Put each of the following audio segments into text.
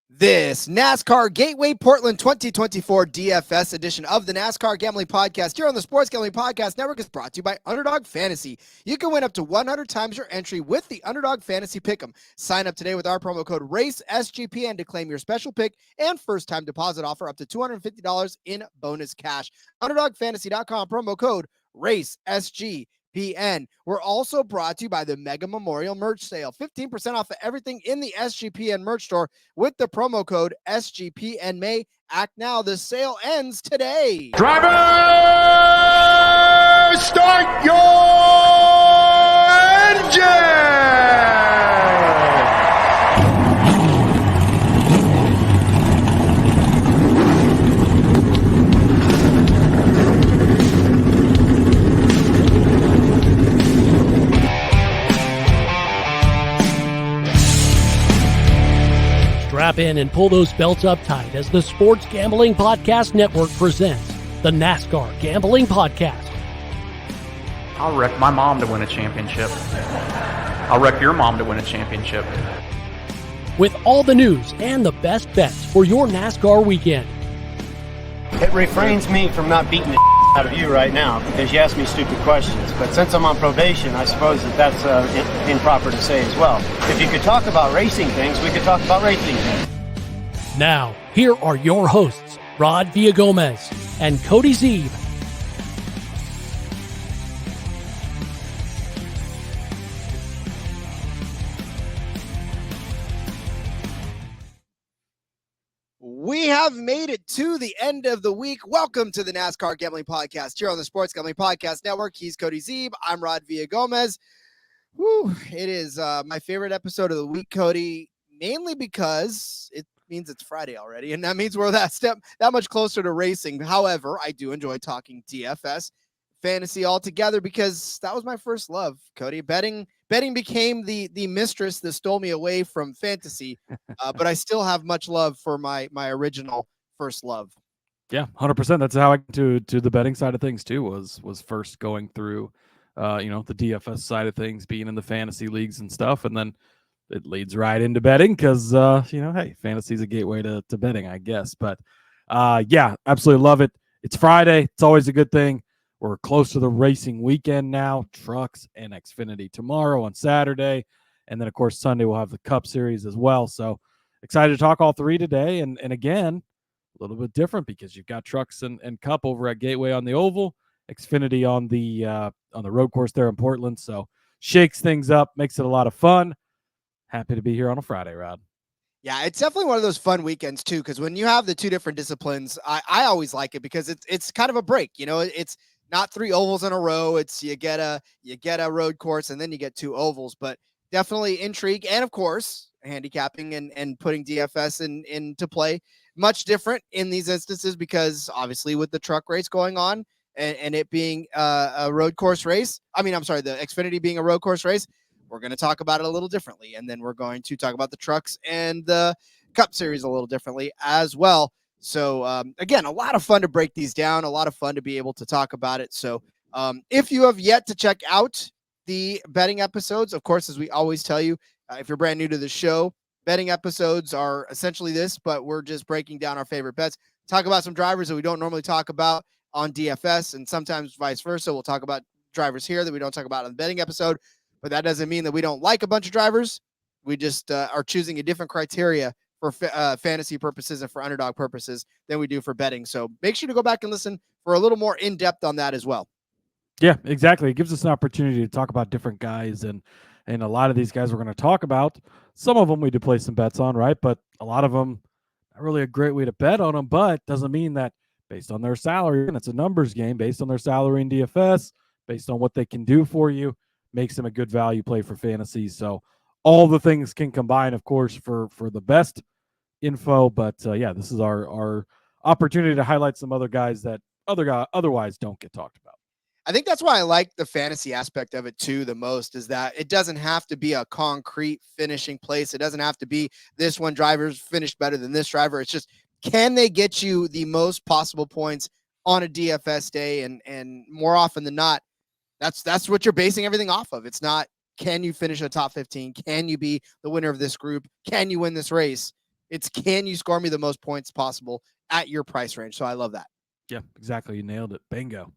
This NASCAR Gateway-Portland 2024 DFS edition of the NASCAR Gambling Podcast here on the Sports Gambling Podcast Network is brought to you by Underdog Fantasy. You can win up to 100 times your entry with the Underdog Fantasy Pick'em. Sign up today with our promo code RACESGPN to claim your special pick and first-time deposit offer up to $250 in bonus cash. UnderdogFantasy.com, promo code RACESGPN. We're also brought to you by the Mega Memorial Merch Sale. 15% off of everything in the SGPN merch store with the promo code SGPNMay. Act now. The sale ends today. Drivers, start your engine! Strap in and pull those belts up tight as the Sports Gambling Podcast Network presents the NASCAR Gambling Podcast. I'll wreck my mom to win a championship. I'll wreck your mom to win a championship. With all the news and the best bets for your NASCAR weekend. It refrains me from not beating the out of you right now because you ask me stupid questions. But since I'm on probation, I suppose that's improper to say as well. If you could talk about racing things, we could talk about racing things. Now, here are your hosts, Rod Villagomez and Cody Zeeb. We have made it to the end of the week. Welcome to the NASCAR Gambling Podcast here on the Sports Gambling Podcast Network. He's Cody Zeeb. I'm Rod Villagomez. It is my favorite episode of the week, Cody, mainly because it means it's Friday already, and that means we're that much closer to racing. However, I do enjoy talking DFS, fantasy altogether, because that was my first love, Cody. Betting became the mistress that stole me away from fantasy, but I still have much love for my original first love. Yeah, 100%. That's how I got to the betting side of things too. Was first going through, the DFS side of things, being in the fantasy leagues and stuff, and then it leads right into betting because hey, fantasy is a gateway to betting, I guess. But yeah, absolutely love it. It's Friday. It's always a good thing. We're close to the racing weekend now. Trucks and Xfinity tomorrow on Saturday. And then, of course, Sunday we'll have the Cup Series as well. So excited to talk all three today. And again, a little bit different because you've got Trucks and Cup over at Gateway on the Oval, Xfinity on the road course there in Portland. So shakes things up, makes it a lot of fun. Happy to be here on a Friday, Rod. Yeah, it's definitely one of those fun weekends too, because when you have the two different disciplines, I always like it because it's kind of a break. It's not three ovals in a row. It's you get a road course and then you get two ovals, but definitely intrigue. And of course, handicapping and putting DFS into play, much different in these instances because obviously with the truck race going on and it being a road course race, the Xfinity being a road course race, we're going to talk about it a little differently. And then we're going to talk about the trucks and the Cup Series a little differently as well. So, again, a lot of fun to break these down, a lot of fun to be able to talk about it. So if you have yet to check out the betting episodes, of course, as we always tell you, if you're brand new to the show, betting episodes are essentially this, but we're just breaking down our favorite bets, talk about some drivers that we don't normally talk about on DFS, and sometimes vice versa. We'll talk about drivers here that we don't talk about on the betting episode, but that doesn't mean that we don't like a bunch of drivers. We just are choosing a different criteria for fantasy purposes and for underdog purposes than we do for betting. So make sure to go back and listen for a little more in-depth on that as well. Yeah, exactly. It gives us an opportunity to talk about different guys, and a lot of these guys we're going to talk about. Some of them we do play some bets on, right? But a lot of them, not really a great way to bet on them, but doesn't mean that based on their salary, and it's a numbers game, based on their salary in DFS, based on what they can do for you, makes them a good value play for fantasy. So all the things can combine, of course, for the best info. But yeah, this is our opportunity to highlight some other guys that otherwise don't get talked about. I think that's why I like the fantasy aspect of it too the most, is that it doesn't have to be a concrete finishing place. It doesn't have to be this one driver's finished better than this driver. It's just, can they get you the most possible points on a DFS day? And more often than not, that's what you're basing everything off of. It's not, can you finish a top 15? Can you be the winner of this group? Can you win this race? It's can you score me the most points possible at your price range? So I love that. Yeah, exactly. You nailed it. Bingo.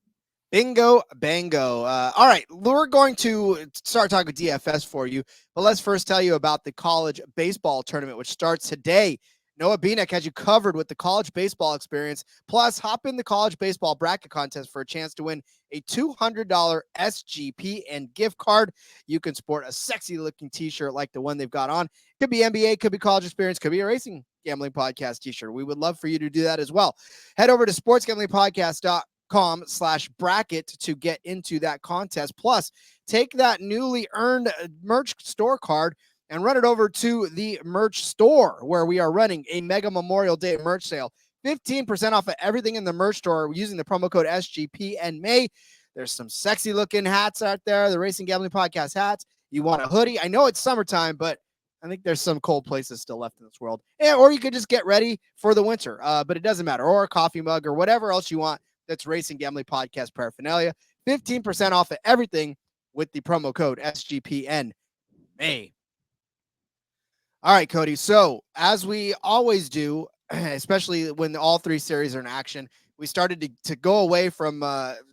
Bingo, bango. All right, we're going to start talking DFS for you, but let's first tell you about the college baseball tournament, which starts today. Noah Beanick has you covered with the college baseball experience. Plus, hop in the college baseball bracket contest for a chance to win a $200 SGP and gift card. You can sport a sexy-looking T-shirt like the one they've got on. Could be NBA, could be college experience, could be a racing gambling podcast T-shirt. We would love for you to do that as well. Head over to sportsgamblingpodcast.com/bracket to get into that contest. Plus, take that newly earned merch store card and run it over to the merch store where we are running a mega Memorial Day merch sale. 15% off of everything in the merch store using the promo code SGP and May. There's some sexy looking hats out there, the Racing Gambling Podcast hats. You want a hoodie? I know it's summertime, but I think there's some cold places still left in this world. Or you could just get ready for the winter, but it doesn't matter. Or a coffee mug or whatever else you want. That's Racing Gambling Podcast paraphernalia. 15% off of everything with the promo code SGPN May. All right, Cody. So as we always do, especially when all three series are in action, we started to go away from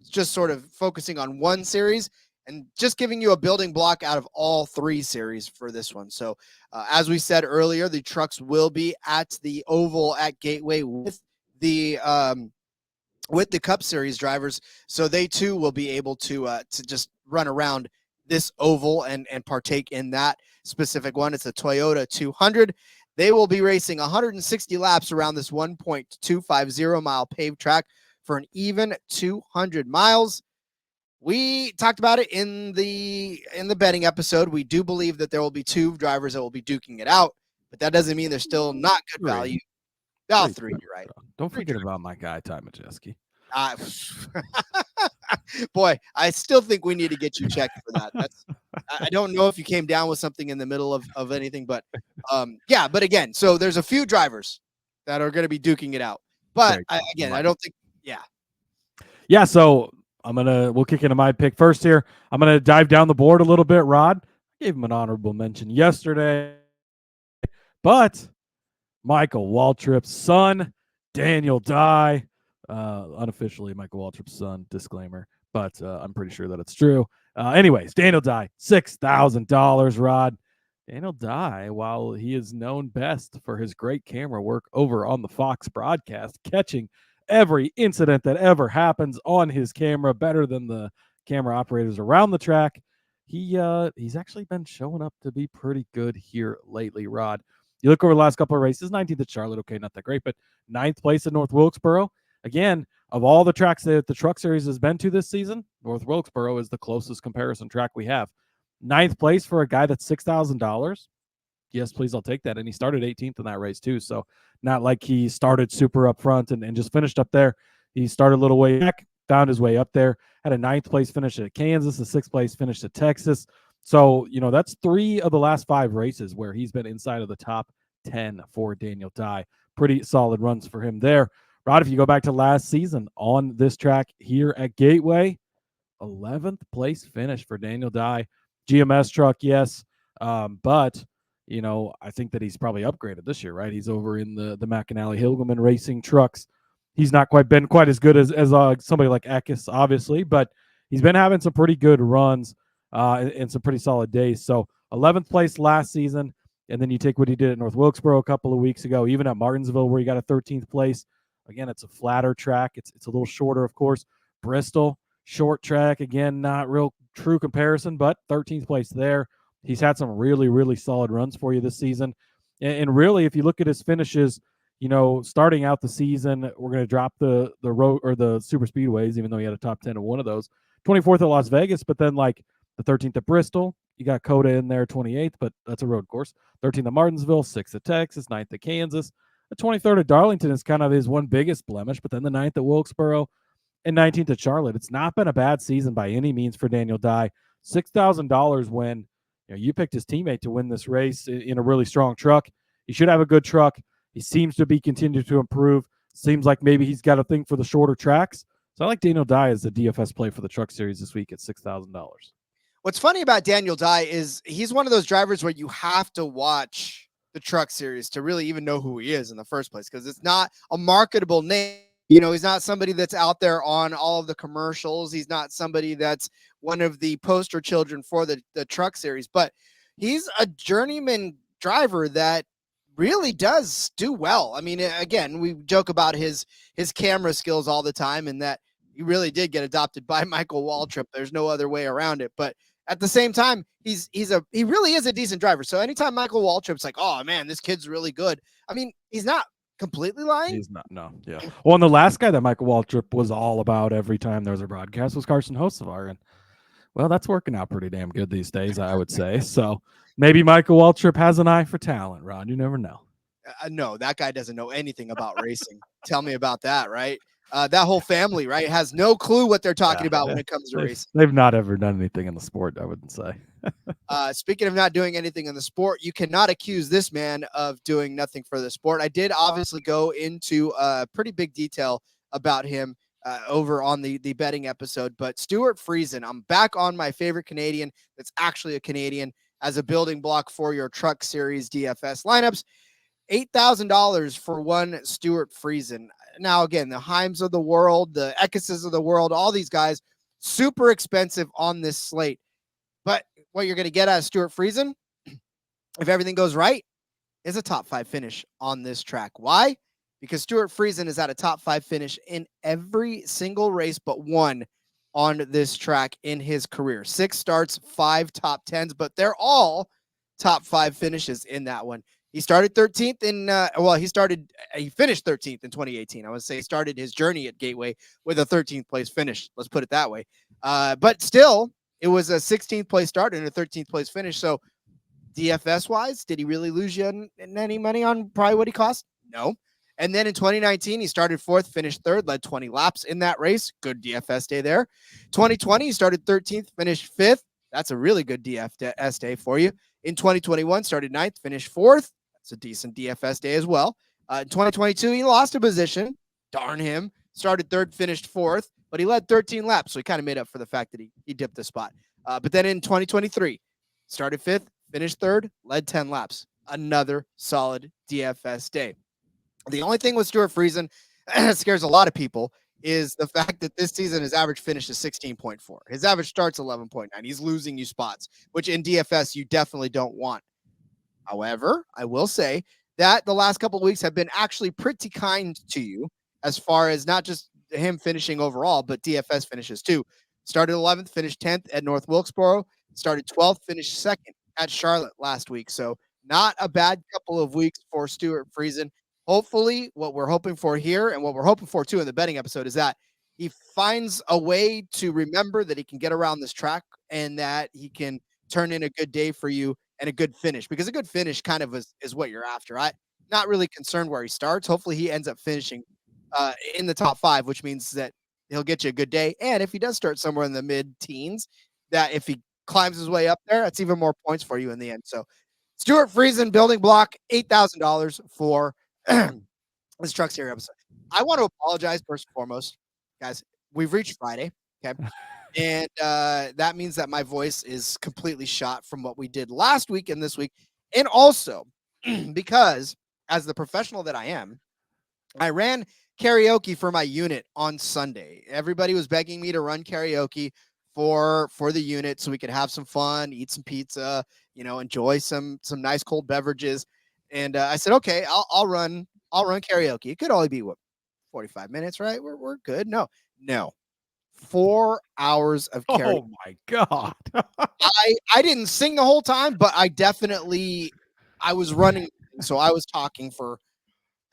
just sort of focusing on one series and just giving you a building block out of all three series for this one. So as we said earlier, the trucks will be at the oval at Gateway with the Cup Series drivers. So they too will be able to just run around this oval and partake in that specific one. It's a Toyota 200. They will be racing 160 laps around this 1.250 mile paved track for an even 200 miles. We talked about it in the betting episode. We do believe that there will be two drivers that will be duking it out, but that doesn't mean they're still not good value. Oh, three, you're right. Don't forget about my guy, Ty Majeski. Boy, I still think we need to get you checked for that. I don't know if you came down with something in the middle of anything, but yeah. But again, so there's a few drivers that are going to be duking it out. But I don't think, yeah. So we'll kick into my pick first here. I'm gonna dive down the board a little bit. Rod, I gave him an honorable mention yesterday, but Michael Waltrip's son, Daniel Dye. Unofficially Michael Waltrip's son, disclaimer, but I'm pretty sure that it's true. Anyways, Daniel Dye, $6,000, Rod. Daniel Dye, while he is known best for his great camera work over on the Fox broadcast, catching every incident that ever happens on his camera better than the camera operators around the track, he's actually been showing up to be pretty good here lately, Rod. You look over the last couple of races, 19th at Charlotte, okay, not that great, but 9th place at North Wilkesboro. Again, of all the tracks that the Truck Series has been to this season, North Wilkesboro is the closest comparison track we have. 9th place for a guy that's $6,000. Yes, please, I'll take that. And he started 18th in that race too. So not like he started super up front and just finished up there. He started a little way back, found his way up there, had a 9th place finish at Kansas, a 6th place finish at Texas. So, that's 3 of the last 5 races where he's been inside of the top 10 for Daniel Dye. Pretty solid runs for him there. Rod, if you go back to last season on this track here at Gateway, 11th place finish for Daniel Dye. GMS truck, yes. But, I think that he's probably upgraded this year, right? He's over in the McAnally Hilgeman Racing trucks. He's not been quite as good as somebody like Eckes, obviously, but he's been having some pretty good runs and some pretty solid days. So 11th place last season, and then you take what he did at North Wilkesboro a couple of weeks ago, even at Martinsville where he got a 13th place. Again, it's a flatter track. It's a little shorter, of course. Bristol, short track. Again, not real true comparison, but 13th place there. He's had some really, really solid runs for you this season. And really, if you look at his finishes, starting out the season, we're going to drop the road or the super speedways, even though he had a top 10 in one of those. 24th at Las Vegas, but then like the 13th at Bristol. You got Coda in there, 28th, but that's a road course. 13th at Martinsville, 6th at Texas, 9th at Kansas. The 23rd at Darlington is kind of his one biggest blemish, but then the 9th at Wilkesboro and 19th at Charlotte. It's not been a bad season by any means for Daniel Dye. $6,000 when you picked his teammate to win this race in a really strong truck. He should have a good truck. He seems to be continuing to improve. Seems like maybe he's got a thing for the shorter tracks. So I like Daniel Dye as the DFS play for the Truck Series this week at $6,000. What's funny about Daniel Dye is he's one of those drivers where you have to watch the Truck Series to really even know who he is in the first place, because it's not a marketable name. You know, he's not somebody that's out there on all of the commercials. He's not somebody that's one of the poster children for the Truck Series, but he's a journeyman driver that really does do well. I mean, again, we joke about his camera skills all the time, and that he really did get adopted by Michael Waltrip. There's no other way around it. But at the same time, he really is a decent driver. So anytime Michael Waltrip's like, oh man, this kid's really good, I mean, he's not completely lying. He's not. No. Yeah. Well, and the last guy that Michael Waltrip was all about every time there was a broadcast was Carson Hocevar, and well, that's working out pretty damn good these days, I would say. So maybe Michael Waltrip has an eye for talent, Ron. You never know. No, that guy doesn't know anything about racing. Tell me about that, right? That whole family, right, has no clue what they're talking about when it comes to racing. They've not ever done anything in the sport, I wouldn't say. Speaking of not doing anything in the sport, you cannot accuse this man of doing nothing for the sport. I did obviously go into pretty big detail about him over on the betting episode, but Stuart Friesen, I'm back on my favorite Canadian that's actually a Canadian as a building block for your Truck Series DFS lineups. $8,000 for one Stuart Friesen. Now, again, the Heims of the world, the Eckeses of the world, all these guys, super expensive on this slate. But what you're going to get out of Stuart Friesen, if everything goes right, is a top 5 finish on this track. Why? Because Stuart Friesen is at a top 5 finish in every single race but one on this track in his career. 6 starts, 5 top 10s, but they're all top 5 finishes in that one. He started 13th in, he finished 13th in 2018. I would say he started his journey at Gateway with a 13th place finish. Let's put it that way. But still, it was a 16th place start and a 13th place finish. So DFS wise, did he really lose you in any money on probably what he cost? No. And then in 2019, he started 4th, finished 3rd, led 20 laps in that race. Good DFS day there. 2020, he started 13th, finished 5th. That's a really good DFS day for you. In 2021, started 9th, finished 4th. It's a decent DFS day as well. In 2022, he lost a position. Darn him. Started 3rd, finished 4th, but he led 13 laps, so he kind of made up for the fact that he dipped the spot. But then in 2023, started 5th, finished 3rd, led 10 laps. Another solid DFS day. The only thing with Stuart Friesen that scares a lot of people is the fact that this season his average finish is 16.4. His average starts 11.9. He's losing you spots, which in DFS you definitely don't want. However, I will say that the last couple of weeks have been actually pretty kind to you as far as not just him finishing overall, but DFS finishes too. Started 11th, finished 10th at North Wilkesboro. Started 12th, finished 2nd at Charlotte last week. So not a bad couple of weeks for Stuart Friesen. Hopefully, what we're hoping for here and what we're hoping for too in the betting episode is that he finds a way to remember that he can get around this track and that he can turn in a good day for you and a good finish, because a good finish kind of is what you're after. I'm not really concerned where he starts. Hopefully he ends up finishing in the top 5, which means that he'll get you a good day. And if he does start somewhere in the mid-teens, that if he climbs his way up there, that's even more points for you in the end. So Stuart Friesen, building block, $8,000 for this Truck Series episode. I want to apologize first and foremost, guys. We've reached Friday, okay? And that means that my voice is completely shot from what we did last week and this week. And also because as the professional that I am, I ran karaoke for my unit on Sunday. Everybody was begging me to run karaoke for the unit so we could have some fun, eat some pizza, enjoy some nice cold beverages. And I said, okay, I'll run karaoke. It could only be 45 minutes, right? We're good. No. 4 hours of karaoke. Oh my God. I didn't sing the whole time, but I was running. So I was talking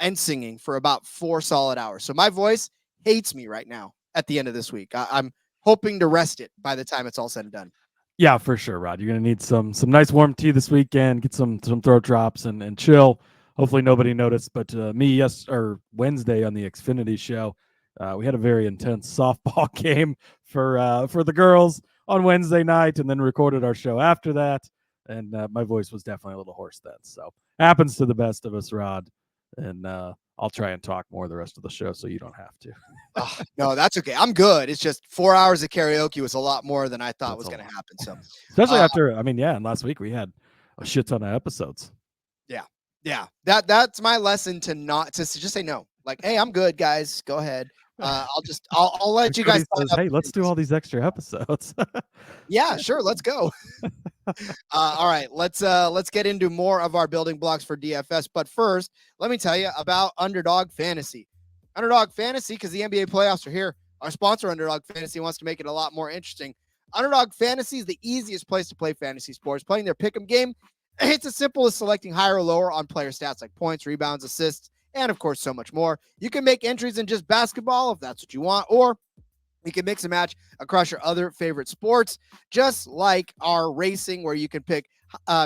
and singing for about 4 solid hours. So my voice hates me right now at the end of this week. I'm hoping to rest it by the time it's all said and done. Yeah, for sure, Rod. You're going to need some nice warm tea this weekend, get some throat drops and chill. Hopefully nobody noticed, but Wednesday on the Xfinity show, we had a very intense softball game for the girls on Wednesday night, and then recorded our show after that. And my voice was definitely a little hoarse then. So happens to the best of us, Rod. And I'll try and talk more the rest of the show so you don't have to. No, that's okay. I'm good. It's just 4 hours of karaoke was a lot more than I thought was going to happen. So especially after, and last week we had a shit ton of episodes. Yeah. Yeah, that's my lesson to not to just say no. Like, hey, I'm good, guys. Go ahead. I'll let you guys Cody sign says, up. "Hey, let's do all these extra episodes." Yeah, sure. Let's go. All right, let's get into more of our building blocks for DFS. But first, let me tell you about Underdog Fantasy. Underdog Fantasy, because the NBA playoffs are here. Our sponsor, Underdog Fantasy, wants to make it a lot more interesting. Underdog Fantasy is the easiest place to play fantasy sports. Playing their pick'em game, it's as simple as selecting higher or lower on player stats like points, rebounds, assists, and of course, so much more. You can make entries in just basketball if that's what you want, or you can mix and match across your other favorite sports, just like our racing, where you can pick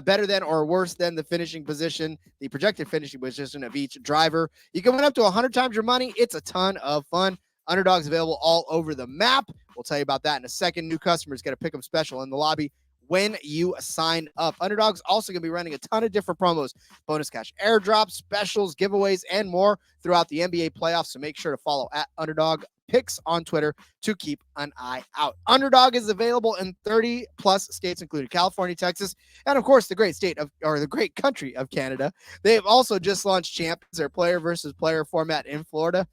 better than or worse than the finishing position, the projected finishing position of each driver. You can win up to 100 times your money. It's a ton of fun. Underdog's available all over the map. We'll tell you about that in a second. New customers get a pick 'em special in the lobby when you sign up. Underdog's also going to be running a ton of different promos, bonus cash airdrops, specials, giveaways, and more throughout the NBA playoffs. So make sure to follow at Underdog Picks on Twitter to keep an eye out. Underdog is available in 30 plus states, including California, Texas, and of course the great country of Canada. They have also just launched Champions, their player versus player format in Florida.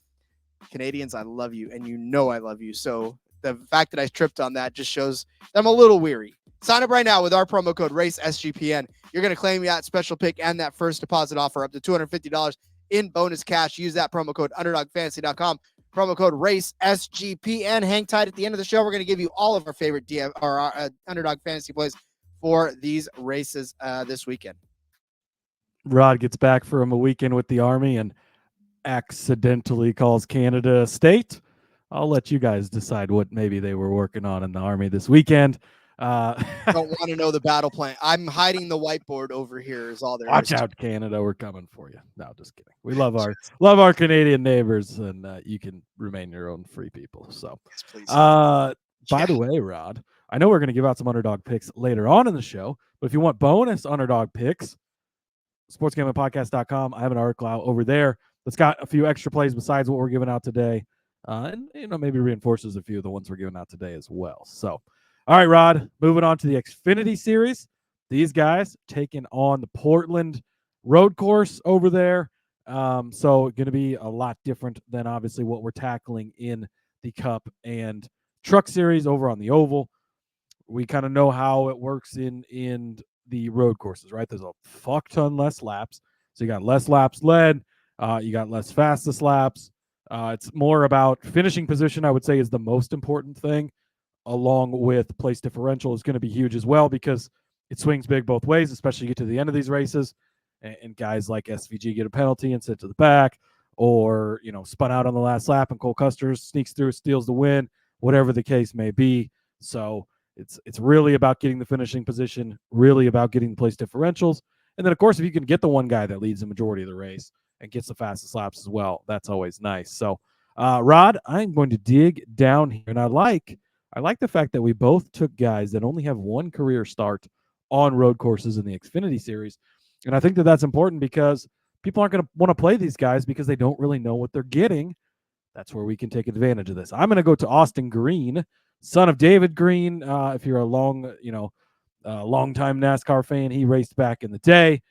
Canadians, I love you, and you know I love you. So the fact that I tripped on that just shows I'm a little weary. Sign up right now with our promo code RACESGPN. You're going to claim that special pick and that first deposit offer up to $250 in bonus cash. Use that promo code underdogfantasy.com. Promo code RACESGPN. Hang tight at the end of the show. We're going to give you all of our favorite Underdog Fantasy plays for these races this weekend. Rod gets back from a weekend with the Army and accidentally calls Canada a state. I'll let you guys decide what maybe they were working on in the Army this weekend. Don't want to know the battle plan. I'm hiding the whiteboard over here is all there Watch is. out, Canada. We're coming for you. No, just kidding. We love our Canadian neighbors, and you can remain your own free people. So, yes, please. By the way, Rod, I know we're going to give out some underdog picks later on in the show, but if you want bonus underdog picks, sportsgamblingpodcast.com. I have an article out over there that's got a few extra plays besides what we're giving out today. And maybe reinforces a few of the ones we're giving out today as well. So, all right, Rod, moving on to the Xfinity Series. These guys taking on the Portland road course over there. So going to be a lot different than obviously what we're tackling in the Cup and Truck Series over on the Oval. We kind of know how it works in the road courses, right? There's a fuck ton less laps. So you got less laps led. You got less fastest laps. It's more about finishing position, I would say, is the most important thing, along with place differential is going to be huge as well because it swings big both ways, especially you get to the end of these races and guys like SVG get a penalty and sit to the back or, spun out on the last lap and Cole Custer sneaks through, steals the win, whatever the case may be. So it's really about getting the finishing position, really about getting the place differentials. And then, of course, if you can get the one guy that leads the majority of the race and gets the fastest laps as well, that's always nice. So, Rod, I'm going to dig down here, and I like the fact that we both took guys that only have one career start on road courses in the Xfinity Series. And I think that that's important because people aren't going to want to play these guys because they don't really know what they're getting. That's where we can take advantage of this. I'm going to go to Austin Green, son of David Green. If you're a longtime NASCAR fan, he raced back in the day.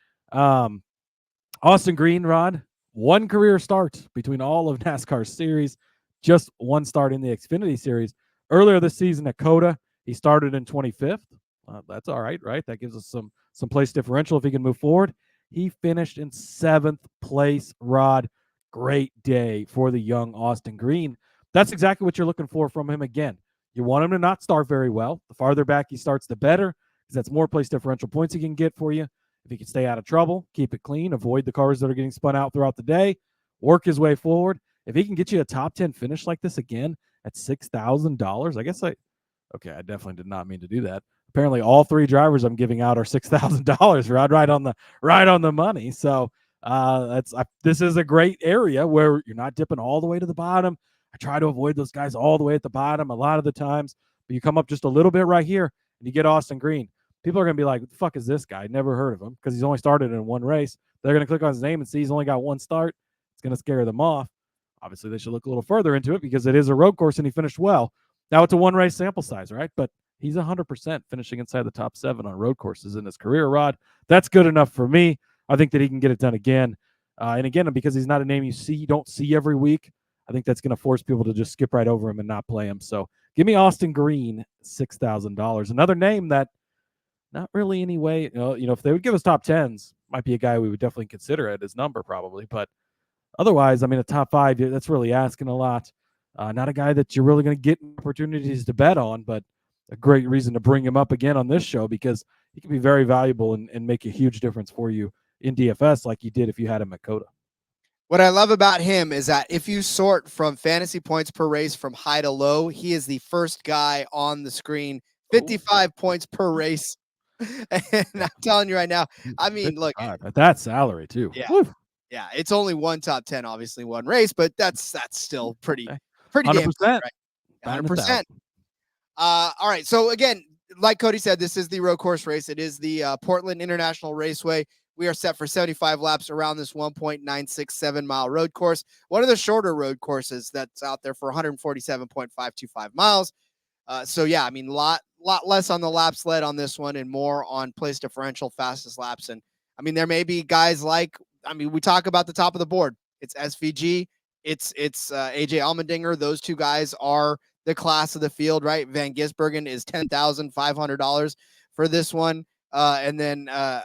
Austin Green, Rod, one career start between all of NASCAR series, just one start in the Xfinity Series. Earlier this season at COTA, he started in 25th. That's all right? That gives us some place differential if he can move forward. He finished in 7th place, Rod. Great day for the young Austin Green. That's exactly what you're looking for from him again. You want him to not start very well. The farther back he starts, the better, because that's more place differential points he can get for you. If he can stay out of trouble, keep it clean, avoid the cars that are getting spun out throughout the day, work his way forward. If he can get you a top 10 finish like this again at $6,000, I definitely did not mean to do that. Apparently all three drivers I'm giving out are $6,000, Rod, right on the money. So this is a great area where you're not dipping all the way to the bottom. I try to avoid those guys all the way at the bottom a lot of the times, but you come up just a little bit right here and you get Austin Green. People are going to be like, what the fuck is this guy? Never heard of him because he's only started in one race. They're going to click on his name and see he's only got one start. It's going to scare them off. Obviously, they should look a little further into it because it is a road course and he finished well. Now it's a one race sample size, right? But he's 100% finishing inside the top 7 on road courses in his career, Rod. That's good enough for me. I think that he can get it done again. And again, because he's not a name you don't see every week, I think that's going to force people to just skip right over him and not play him. So give me Austin Green, $6,000. Another name that not really any way, if they would give us top 10s, might be a guy we would definitely consider at his number probably. But otherwise, I mean, a top 5, that's really asking a lot. Not a guy that you're really going to get opportunities to bet on, but a great reason to bring him up again on this show because he can be very valuable and make a huge difference for you in DFS like you did if you had him at Coda. What I love about him is that if you sort from fantasy points per race from high to low, he is the first guy on the screen, 55 points per race. And I'm telling you right now, I mean, look, at that salary too. Yeah. Woo. Yeah, it's only one top 10, obviously one race, but that's still pretty 100%. damn good, right? 100%. All right. So again, like Cody said, this is the road course race. It is the Portland International Raceway. We are set for 75 laps around this 1.967 mile road course. One of the shorter road courses that's out there for 147.525 miles. So yeah, I mean, lot less on the laps led on this one and more on place differential, fastest laps. And I mean, there may be guys we talk about the top of the board. It's SVG. It's AJ Allmendinger. Those two guys are the class of the field, right? Van Gisbergen is $10,500 for this one. And then I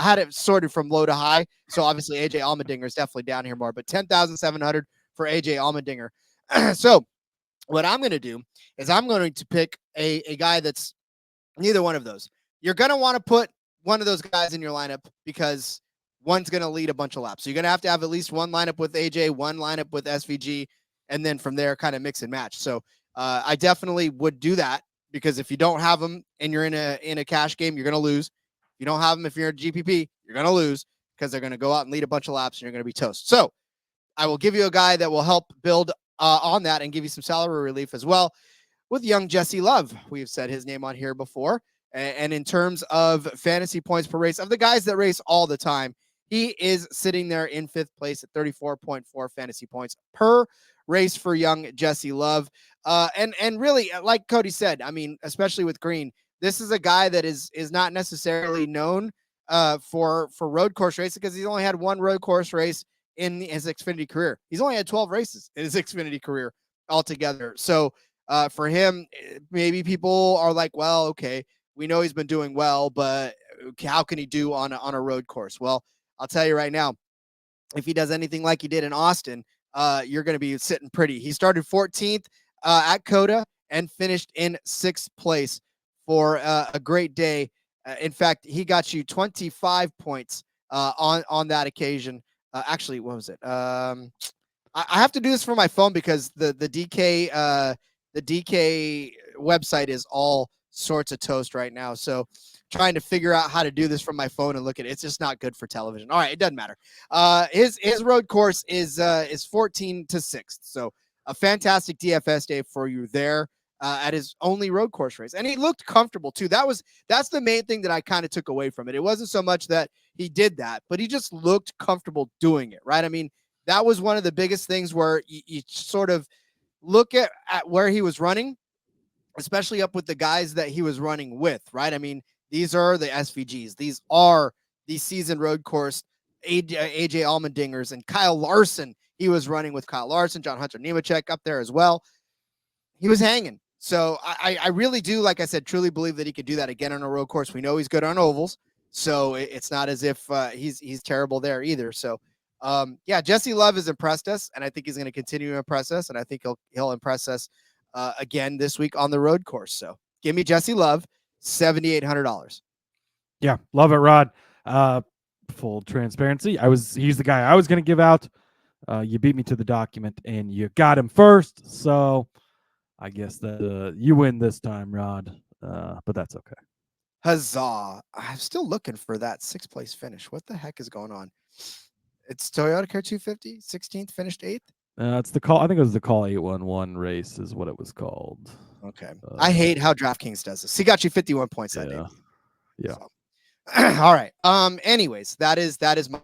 had it sorted from low to high. So obviously AJ Allmendinger is definitely down here more, but 10,700 for AJ Allmendinger. So what I'm going to do is I'm going to pick a guy that's neither one of those. You're going to want to put one of those guys in your lineup because one's going to lead a bunch of laps. So you're going to have at least one lineup with AJ, one lineup with SVG, and then from there kind of mix and match. So I definitely would do that because if you don't have them and you're in a cash game, you're going to lose. If you don't have them, if you're a GPP, you're going to lose because they're going to go out and lead a bunch of laps and you're going to be toast. So I will give you a guy that will help build on that and give you some salary relief as well with young Jesse Love. We've said his name on here before. And in terms of fantasy points per race, of the guys that race all the time, he is sitting there in 5th place at 34.4 fantasy points per race for young Jesse Love. And really, like Cody said, I mean, especially with Green, this is a guy that is not necessarily known for road course racing because he's only had one road course race in his Xfinity career. He's only had 12 races in his Xfinity career altogether. So for him, maybe people are like, well, okay, we know he's been doing well, but how can he do on a road course? Well, I'll tell you right now, if he does anything like he did in Austin, you're going to be sitting pretty. He started 14th at Coda and finished in 6th place for a great day. In fact, he got you 25 points on that occasion. Actually, what was it? I have to do this for my phone because the DK website is all sorts of toast right now. So trying to figure out how to do this from my phone and look at it. It's just not good for television. All right. It doesn't matter. His road course is 14 to 6th. So a fantastic DFS day for you there at his only road course race. And he looked comfortable too. That's the main thing that I kind of took away from it. It wasn't so much that he did that, but he just looked comfortable doing it. Right. I mean, that was one of the biggest things where you sort of look at where he was running, especially up with the guys that he was running with, right? I mean, these are the SVGs. These are the season road course AJ Allmendingers and Kyle Larson. He was running with Kyle Larson, John Hunter Nemechek up there as well. He was hanging. So I really do, like I said, truly believe that he could do that again on a road course. We know he's good on ovals, so it's not as if he's terrible there either. So yeah, Jesse Love has impressed us, and I think he's going to continue to impress us, and I think he'll impress us again this week on the road course. So give me Jesse Love, $7,800. Yeah, love it, Rod. Full transparency, he's the guy I was going to give out. You beat me to the document, and you got him first. So I guess that you win this time, Rod. But that's okay. Huzzah! I'm still looking for that 6th place finish. What the heck is going on? It's Toyota Care 250, 16th, finished 8th. It's the call. I think it was the call 811 race is what it was called. Okay. I hate how DraftKings does this. He got you 51 points that day. Yeah. So. All right. Anyways, that is my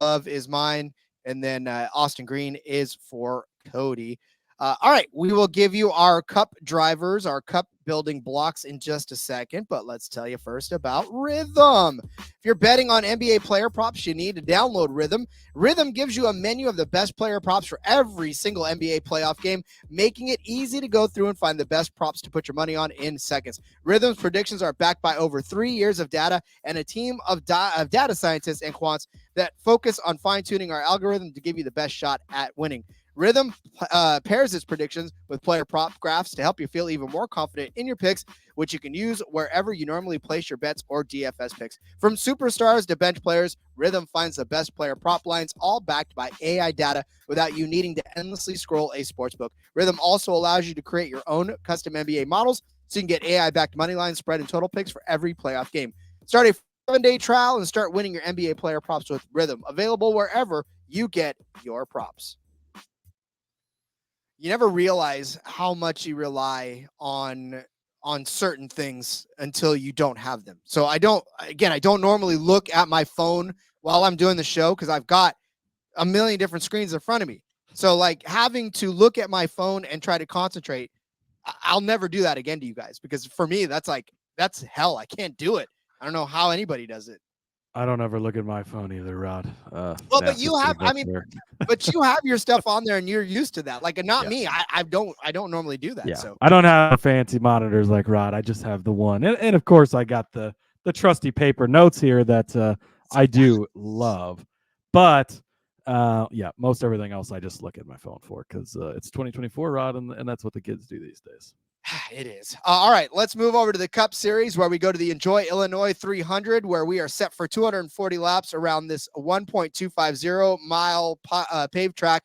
Love is mine, and then Austin Green is for Cody. All right. We will give you our cup drivers, our cup building blocks in just a second, but let's tell you first about Rhythm. If you're betting on NBA player props, you need to download Rhythm. Rhythm gives you a menu of the best player props for every single NBA playoff game, making it easy to go through and find the best props to put your money on in seconds. Rhythm's predictions are backed by over 3 years of data and a team of data scientists and quants that focus on fine-tuning our algorithm to give you the best shot at winning. Rhythm pairs its predictions with player prop graphs to help you feel even more confident in your picks, which you can use wherever you normally place your bets or DFS picks. From superstars to bench players, Rhythm finds the best player prop lines, all backed by AI data without you needing to endlessly scroll a sportsbook. Rhythm also allows you to create your own custom NBA models, so you can get AI-backed money line, spread, and total picks for every playoff game. Start a 7-day trial and start winning your NBA player props with Rhythm, available wherever you get your props. You never realize how much you rely on certain things until you don't have them. So I don't normally look at my phone while I'm doing the show because I've got a million different screens in front of me. So like having to look at my phone and try to concentrate, I'll never do that again to you guys, because for me, that's hell. I can't do it. I don't know how anybody does it. I don't ever look at my phone either, Rod. But you have, but you have your stuff on there and you're used to that. Like, not me. I don't normally do that. Yeah. So I don't have fancy monitors like Rod. I just have the one. And of course I got the trusty paper notes here that I do love. But most everything else I just look at my phone for, because it's 2024, Rod, and that's what the kids do these days. It is. All right, let's move over to the Cup Series, where we go to the Enjoy Illinois 300, where we are set for 240 laps around this 1.250 mile paved track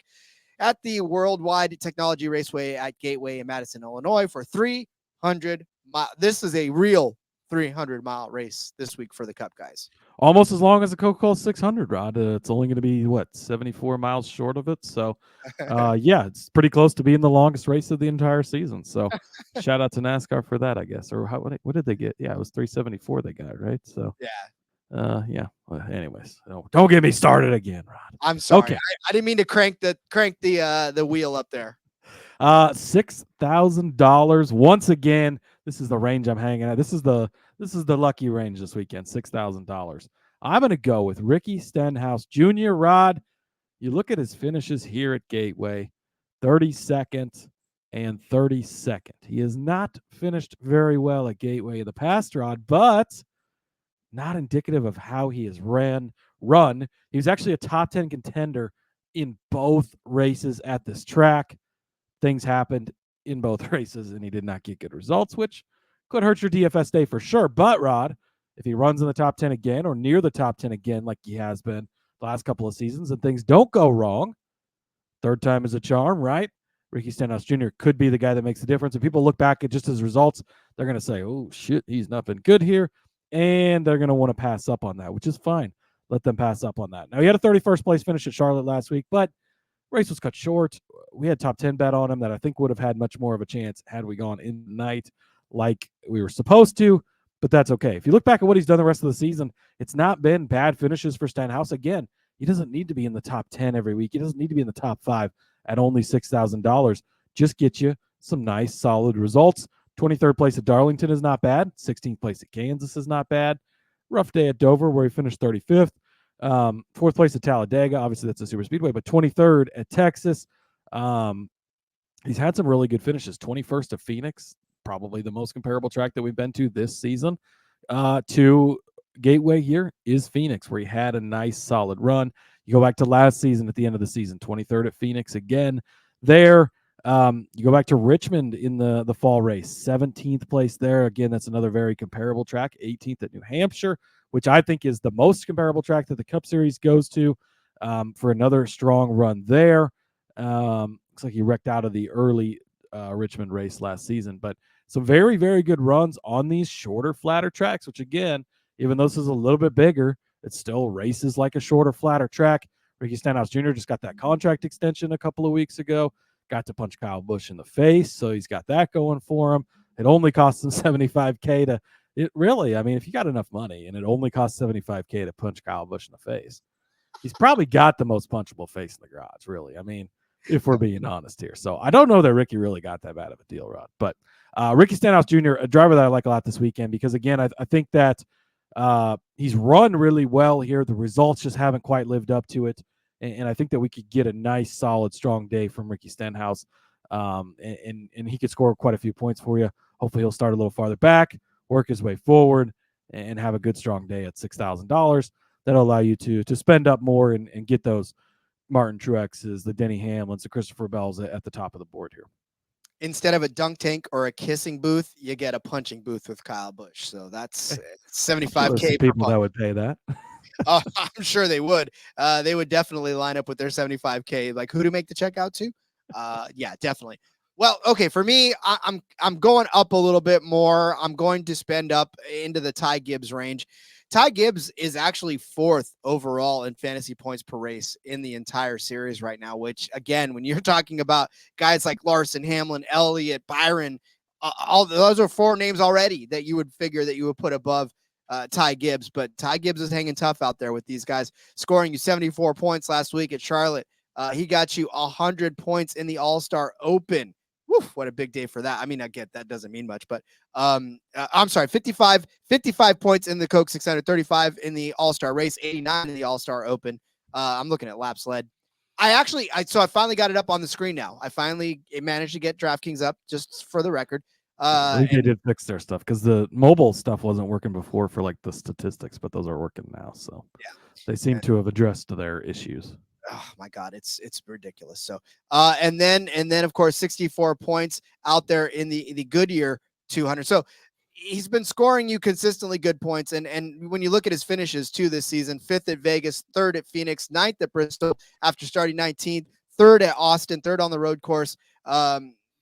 at the World Wide Technology Raceway at Gateway in Madison, Illinois, for 300 miles. This is a real 300-mile race this week for the Cup guys. Almost as long as the Coca-Cola 600, Rod. It's only going to be, 74 miles short of it. So, it's pretty close to being the longest race of the entire season. So, shout out to NASCAR for that, I guess. Or what did they get? Yeah, it was 374 they got, right? So, Well, anyways, don't get me started again, Rod. I'm sorry. Okay. I didn't mean to crank the wheel up there. $6,000 once again. This is the range I'm hanging at. This is the lucky range this weekend, $6,000. I'm going to go with Ricky Stenhouse Jr. Rod, you look at his finishes here at Gateway, 32nd and 32nd. He has not finished very well at Gateway in the past, Rod, but not indicative of how he has run. He was actually a top 10 contender in both races at this track. Things happened in both races, and he did not get good results, which could hurt your DFS day for sure. But, Rod, if he runs in the top 10 again or near the top 10 again like he has been the last couple of seasons and things don't go wrong, third time is a charm, right? Ricky Stenhouse Jr. could be the guy that makes the difference. If people look back at just his results, they're going to say, oh, shit, he's not been good here. And they're going to want to pass up on that, which is fine. Let them pass up on that. Now, he had a 31st place finish at Charlotte last week, but race was cut short. We had top 10 bet on him that I think would have had much more of a chance had we gone in the night like we were supposed to, but that's okay. If you look back at what he's done the rest of the season, it's not been bad finishes for Stenhouse. Again, he doesn't need to be in the top 10 every week. He doesn't need to be in the top 5 at only $6,000. Just get you some nice, solid results. 23rd place at Darlington is not bad. 16th place at Kansas is not bad. Rough day at Dover where he finished 35th. 4th place at Talladega. Obviously, that's a super speedway, but 23rd at Texas. He's had some really good finishes. 21st at Phoenix, probably the most comparable track that we've been to this season. To Gateway here is Phoenix, where he had a nice, solid run. You go back to last season at the end of the season, 23rd at Phoenix again there. You go back to Richmond in the fall race, 17th place there. Again, that's another very comparable track. 18th at New Hampshire, which I think is the most comparable track that the Cup Series goes to, for another strong run there. Looks like he wrecked out of the early Richmond race last season, but some very, very good runs on these shorter, flatter tracks, which again, even though this is a little bit bigger, it still races like a shorter, flatter track. Ricky Stenhouse Jr. just got that contract extension a couple of weeks ago, got to punch Kyle Busch in the face, so he's got that going for him. It only costs him $75K to it really, I mean, if you got enough money and it only costs $75K to punch Kyle Busch in the face, he's probably got the most punchable face in the garage, really. I mean, if we're being honest here. So I don't know that Ricky really got that bad of a deal, Rod. But Ricky Stenhouse Jr., a driver that I like a lot this weekend, because again, I think that he's run really well here. The results just haven't quite lived up to it. And I think that we could get a nice, solid, strong day from Ricky Stenhouse. And he could score quite a few points for you. Hopefully he'll start a little farther back, work his way forward, and have a good, strong day at $6,000. That'll allow you to spend up more and get those Martin Truexes, the Denny Hamlins, the Christopher Bells at the top of the board here. Instead of a dunk tank or a kissing booth, you get a punching booth with Kyle Busch. So that's $75K. People that would pay that. I'm sure they would. They would definitely line up with their $75K. Like, who to make the check out to? Yeah, definitely. Well, okay, for me, I'm going up a little bit more. I'm going to spend up into the Ty Gibbs range. Ty Gibbs is actually 4th overall in fantasy points per race in the entire series right now, which, again, when you're talking about guys like Larson, Hamlin, Elliott, Byron, all those are 4 names already that you would figure that you would put above Ty Gibbs. But Ty Gibbs is hanging tough out there with these guys, scoring you 74 points last week at Charlotte. He got you 100 points in the All-Star Open. Woo, what a big day for that. I mean, I get that doesn't mean much, but I'm sorry, 55 points in the Coke 600, 35 in the All-Star race, 89 in the All-Star Open. I'm looking at laps led. I finally got it up on the screen now. I finally managed to get DraftKings up, just for the record. I think they did fix their stuff because the mobile stuff wasn't working before for like the statistics, but those are working now. So yeah, they seem to have addressed their issues. Oh my God, it's ridiculous. So, and then of course, 64 points out there in the Goodyear 200. So he's been scoring you consistently good points. And when you look at his finishes too this season, 5th at Vegas, 3rd at Phoenix, 9th at Bristol after starting 19th, 3rd at Austin, 3rd on the road course.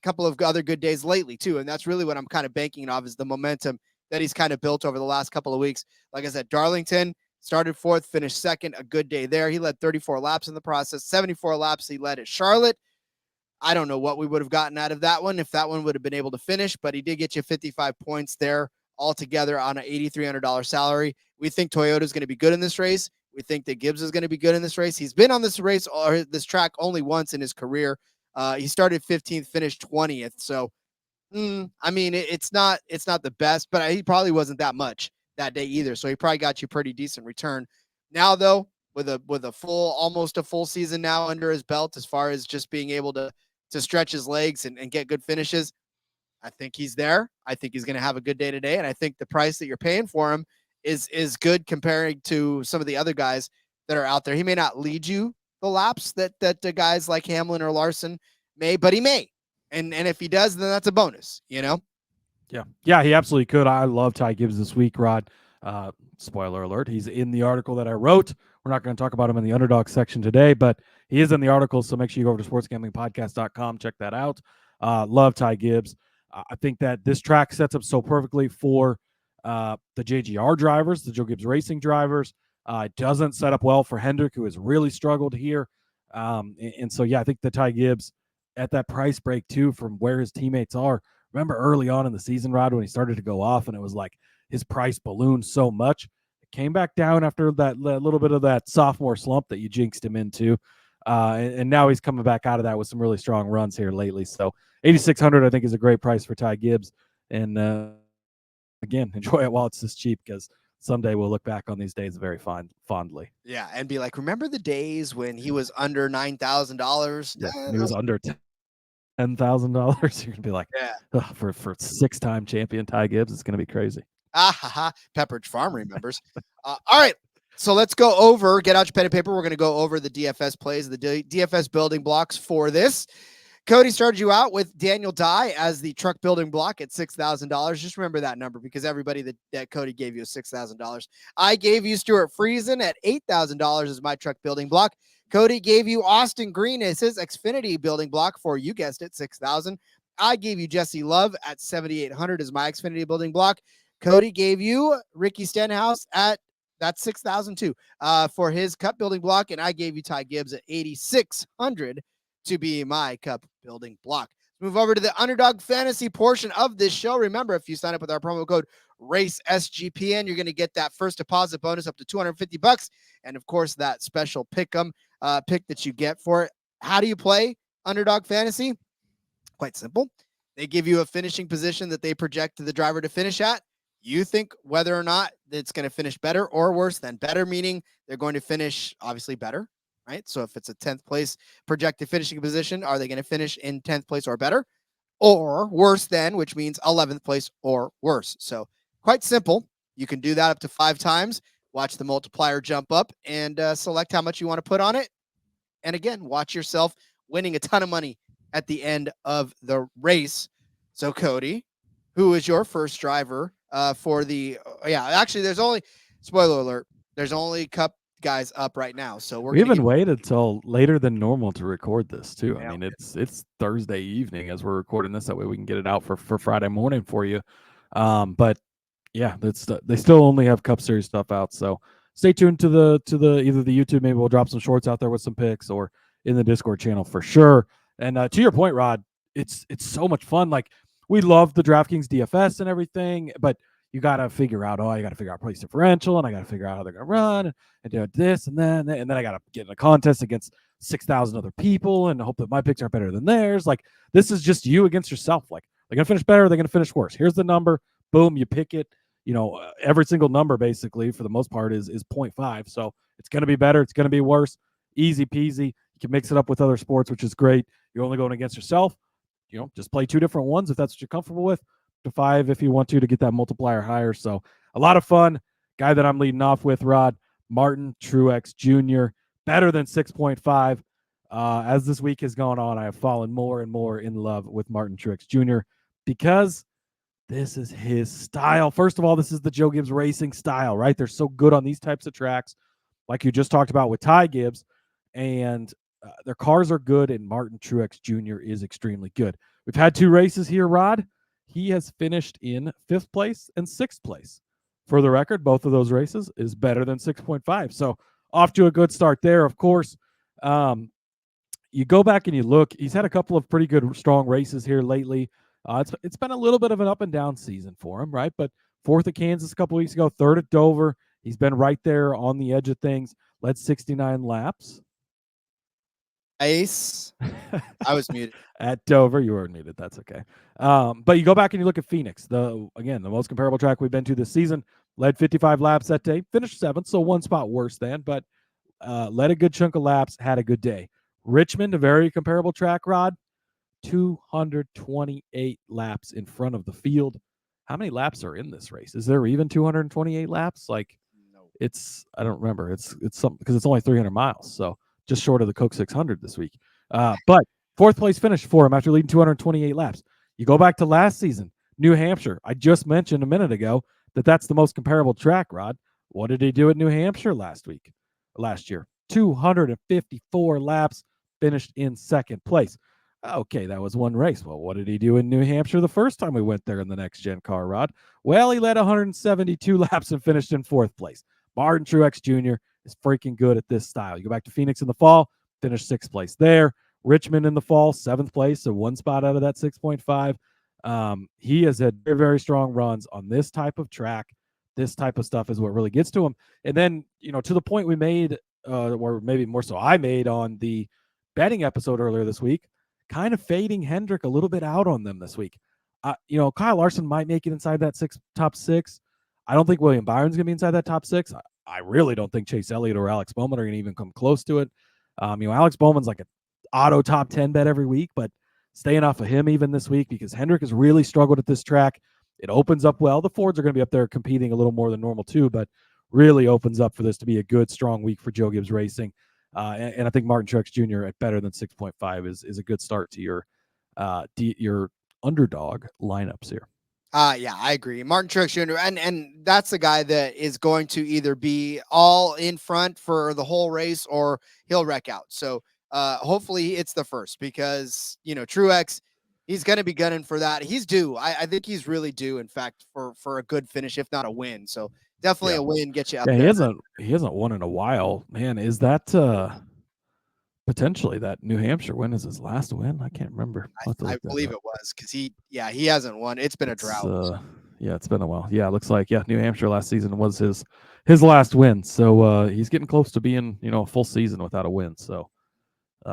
Couple of other good days lately too. And that's really what I'm kind of banking off is the momentum that he's kind of built over the last couple of weeks. Like I said, Darlington, started 4th, finished 2nd, a good day there. He led 34 laps in the process, 74 laps he led at Charlotte. I don't know what we would have gotten out of that one if that one would have been able to finish, but he did get you 55 points there altogether on an $8,300 salary. We think Toyota is going to be good in this race. We think that Gibbs is going to be good in this race. He's been on this race or this track only once in his career. He started 15th, finished 20th. So, I mean, it's not the best, but he probably wasn't that much that day either. So he probably got you pretty decent return. Now though, with a almost a full season now under his belt, as far as just being able to stretch his legs and get good finishes, I think he's there. I think he's going to have a good day today. And I think the price that you're paying for him is good comparing to some of the other guys that are out there. He may not lead you the laps that the guys like Hamlin or Larson may, but he may. And if he does, then that's a bonus, you know? Yeah, he absolutely could. I love Ty Gibbs this week, Rod. Spoiler alert, he's in the article that I wrote. We're not going to talk about him in the underdog section today, but he is in the article, so make sure you go over to sportsgamblingpodcast.com, check that out. Love Ty Gibbs. I think that this track sets up so perfectly for the JGR drivers, the Joe Gibbs Racing drivers. It doesn't set up well for Hendrick, who has really struggled here. And so, yeah, I think the Ty Gibbs at that price break, too, from where his teammates are. Remember early on in the season, Rod, when he started to go off and it was like his price ballooned so much. It came back down after that little bit of that sophomore slump that you jinxed him into. And now he's coming back out of that with some really strong runs here lately. So $8,600, I think, is a great price for Ty Gibbs. And again, enjoy it while it's this cheap, because someday we'll look back on these days very fondly. Yeah, and be like, remember the days when he was under $9,000? Yeah, he was under $10,000. You're gonna be like, yeah, for 6-time champion Ty Gibbs, it's gonna be cridge Pepperidge Farm remembers. All right, so let's go over. Get out your pen and paper. We're gonna go over the DFS plays, the DFS building blocks for this. Cody started you out with Daniel Dye as the truck building block at $6,000. Just remember that number, because everybody that Cody gave you is $6,000. I gave you Stuart Friesen at $8,000 as my truck building block. Cody gave you Austin Green as his Xfinity building block for, you guessed it, $6,000. I gave you Jesse Love at $7,800 as my Xfinity building block. Cody gave you Ricky Stenhouse at that's $6,000 too for his cup building block, and I gave you Ty Gibbs at $8,600 to be my cup building block. Let's move over to the underdog fantasy portion of this show. Remember, if you sign up with our promo code RACESGPN, you're going to get that first deposit bonus up to $250, and of course that special pick that you get for it. How do you play? Underdog Fantasy? Quite simple. They give you a finishing position that they project the driver to finish at. You think whether or not it's going to finish better or worse than better, meaning they're going to finish obviously better, right? So if it's a 10th place projected finishing position, are they going to finish in 10th place or better, or worse than, which means 11th place or worse? So quite simple. You can do that up to 5 times. Watch the multiplier jump up and select how much you want to put on it. And again, watch yourself winning a ton of money at the end of the race. So Cody, who is your first driver for the, actually there's only, spoiler alert, there's only Cup guys up right now. So we even waited till later than normal to record this too. Yeah. I mean, it's Thursday evening as we're recording this. That way we can get it out for Friday morning for you. But yeah, they still only have Cup Series stuff out. So stay tuned to the either the YouTube. Maybe we'll drop some shorts out there with some picks, or in the Discord channel for sure. And to your point, Rod, it's so much fun. Like, we love the DraftKings DFS and everything, but you got to figure out, I got to figure out price differential, and I got to figure out how they're going to run, and do this and then I got to get in a contest against 6,000 other people and hope that my picks are better than theirs. Like, this is just you against yourself. Like, they're going to finish better, they're going to finish worse. Here's the number. Boom, you pick it. Every single number basically for the most part is 0.5. So it's going to be better. It's going to be worse. Easy peasy. You can mix it up with other sports, which is great. You're only going against yourself. Just play 2 different ones if that's what you're comfortable with. To 5 if you want to get that multiplier higher. So a lot of fun. Guy that I'm leading off with, Rod, Martin Truex Jr., better than 6.5. As this week has gone on, I have fallen more and more in love with Martin Truex Jr. because this is his style. First of all, this is the Joe Gibbs racing style, right? They're so good on these types of tracks, like you just talked about with Ty Gibbs, and their cars are good, and Martin Truex Jr. is extremely good. We've had 2 races here, Rod. He has finished in 5th place and 6th place. For the record, both of those races is better than 6.5. So off to a good start there. Of course, you go back and you look, he's had a couple of pretty good, strong races here lately. It's been a little bit of an up and down season for him, right? But 4th at Kansas a couple weeks ago, 3rd at Dover. He's been right there on the edge of things. Led 69 laps. Ace. I was muted. At Dover, you were muted. That's okay. But you go back and you look at Phoenix, the most comparable track we've been to this season. Led 55 laps that day, finished 7th, so 1 spot worse than, but led a good chunk of laps, had a good day. Richmond, a very comparable track, Rod, 228 laps in front of the field. How many laps are in this race? Is there even 228 laps? Like, no. I don't remember. It's something, because it's only 300 miles, so just short of the Coke 600 this week. But 4th place finish for him after leading 228 laps. You go back to last season, New Hampshire. I just mentioned a minute ago that's the most comparable track, Rod. What did he do at New Hampshire last year? 254 laps, finished in 2nd place. Okay, that was 1 race. Well, what did he do in New Hampshire the first time we went there in the next gen car, Rod? Well, he led 172 laps and finished in 4th place. Martin Truex Jr. is freaking good at this style. You go back to Phoenix in the fall, finished 6th place there. Richmond in the fall, 7th place, so 1 spot out of that 6.5. He has had very, very strong runs on this type of track. This type of stuff is what really gets to him. And then, to the point we made, or maybe more so I made on the betting episode earlier this week, kind of fading Hendrick a little bit out on them this week. Kyle Larson might make it inside that top 6. I don't think William Byron's going to be inside that top 6. I really don't think Chase Elliott or Alex Bowman are going to even come close to it. Alex Bowman's like an auto top 10 bet every week, but staying off of him even this week because Hendrick has really struggled at this track. It opens up well. The Fords are going to be up there competing a little more than normal too, but really opens up for this to be a good, strong week for Joe Gibbs Racing. And I think Martin Truex Jr. at better than 6.5 is a good start to your underdog lineups here. Yeah, I agree. Martin Truex Jr. And that's the guy that is going to either be all in front for the whole race or he'll wreck out. So hopefully it's the first because, Truex, he's going to be gunning for that. He's due. I think he's really due, in fact, for a good finish, if not a win. So definitely a win gets you up there. He hasn't won in a while. Man, is that potentially that New Hampshire win is his last win? I can't remember. I believe it was because he hasn't won. It's been a drought. It's been a while. Yeah, it looks like New Hampshire last season was his last win. So he's getting close to being a full season without a win. So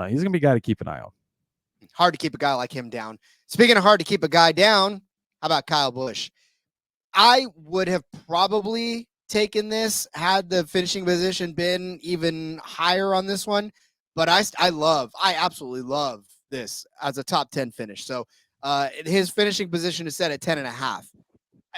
he's gonna be a guy to keep an eye on. Hard to keep a guy like him down. Speaking of hard to keep a guy down, how about Kyle Busch? I would have probably taken this had the finishing position been even higher on this one, but I absolutely love this as a top 10 finish. So his finishing position is set at 10.5.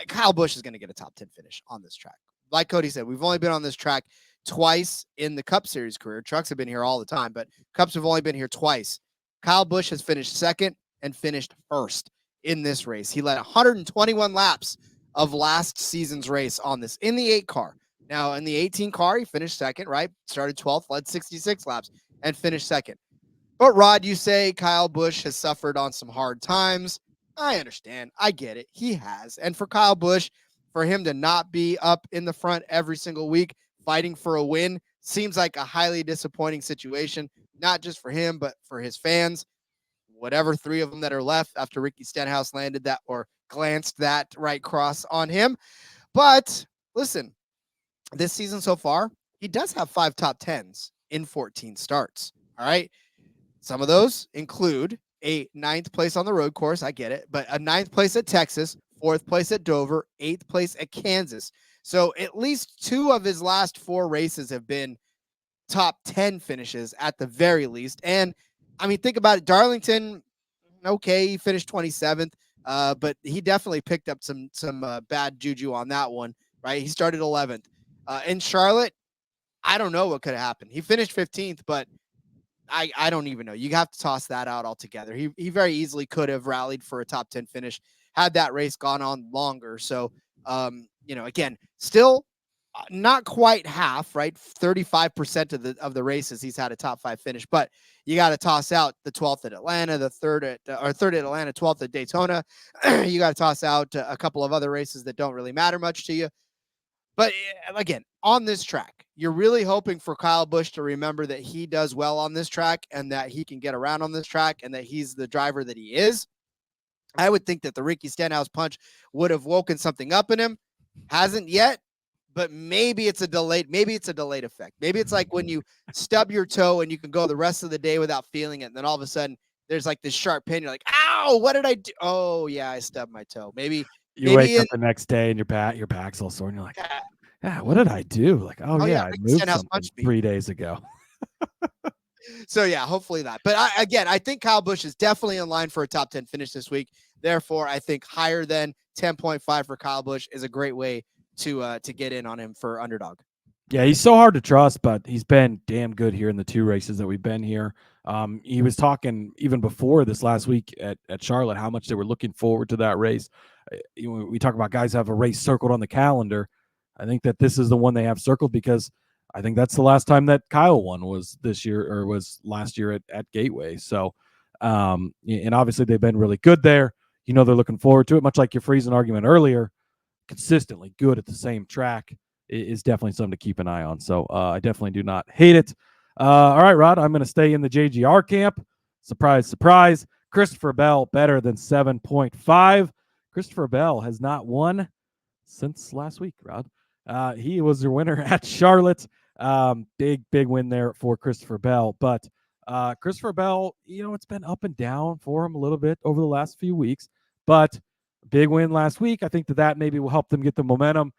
Kyle Busch is going to get a top 10 finish on this track. Like Cody said, we've only been on this track twice in the Cup Series career. Trucks have been here all the time, but Cups have only been here twice. Kyle Busch has finished second and finished first in this race. He led 121 laps of last season's race on this in the 8 car. Now, in the 18 car, he finished second, right? Started 12th, led 66 laps, and finished second. But, Rod, you say Kyle Busch has suffered on some hard times. I understand. I get it. He has. And for Kyle Busch, for him to not be up in the front every single week fighting for a win seems like a highly disappointing situation, not just for him, but for his fans. Whatever 3 of them that are left after Ricky Stenhouse landed that or glanced that right cross on him. But listen, this season so far, he does have 5 top 10s in 14 starts. All right. Some of those include a 9th place on the road course. I get it, but a 9th place at Texas, 4th place at Dover, 8th place at Kansas. So at least 2 of his last 4 races have been top 10 finishes at the very least. And I mean, think about it. Darlington, okay, he finished 27th, but he definitely picked up some bad juju on that one, right? He started 11th. In Charlotte, I don't know what could have happened. He finished 15th, but I don't even know. You have to toss that out altogether. He very easily could have rallied for a top 10 finish had that race gone on longer. So, again, still not quite half, right? 35% of the races he's had a top 5 finish, but you got to toss out the 12th at Atlanta, the third at Atlanta, 12th at Daytona. You got to toss out a couple of other races that don't really matter much to you. But again, on this track, you're really hoping for Kyle Busch to remember that he does well on this track and that he can get around on this track and that he's the driver that he is. I would think that the Ricky Stenhouse punch would have woken something up in him. Hasn't yet, but maybe it's a delayed effect. Maybe it's like when you stub your toe and you can go the rest of the day without feeling it. And then all of a sudden there's like this sharp pain. You're like, ow, what did I do? Oh yeah, I stubbed my toe. Maybe you wake up the next day and your back's all sore and you're like, yeah, what did I do? Like, oh yeah, I moved something 3 days ago. So yeah, hopefully that. But I think Kyle Busch is definitely in line for a top 10 finish this week. Therefore, I think higher than 10.5 for Kyle Busch is a great way to get in on him for underdog. Yeah, he's so hard to trust, but he's been damn good here in the 2 races that we've been here. He was talking even before this last week at Charlotte how much they were looking forward to that race. We talk about guys have a race circled on the calendar. I think that this is the one they have circled because I think that's the last time that Kyle won was this year or was last year at Gateway. So, and obviously they've been really good there. They're looking forward to it, much like your Friesen argument earlier. Consistently good at the same track is definitely something to keep an eye on. So I definitely do not hate it. All right, Rod, I'm going to stay in the JGR camp. Surprise, surprise. Christopher Bell better than 7.5. Christopher Bell has not won since last week, Rod. He was your winner at Charlotte. Big win there for Christopher Bell. But Christopher Bell, it's been up and down for him a little bit over the last few weeks. But big win last week. I think that maybe will help them get the momentum.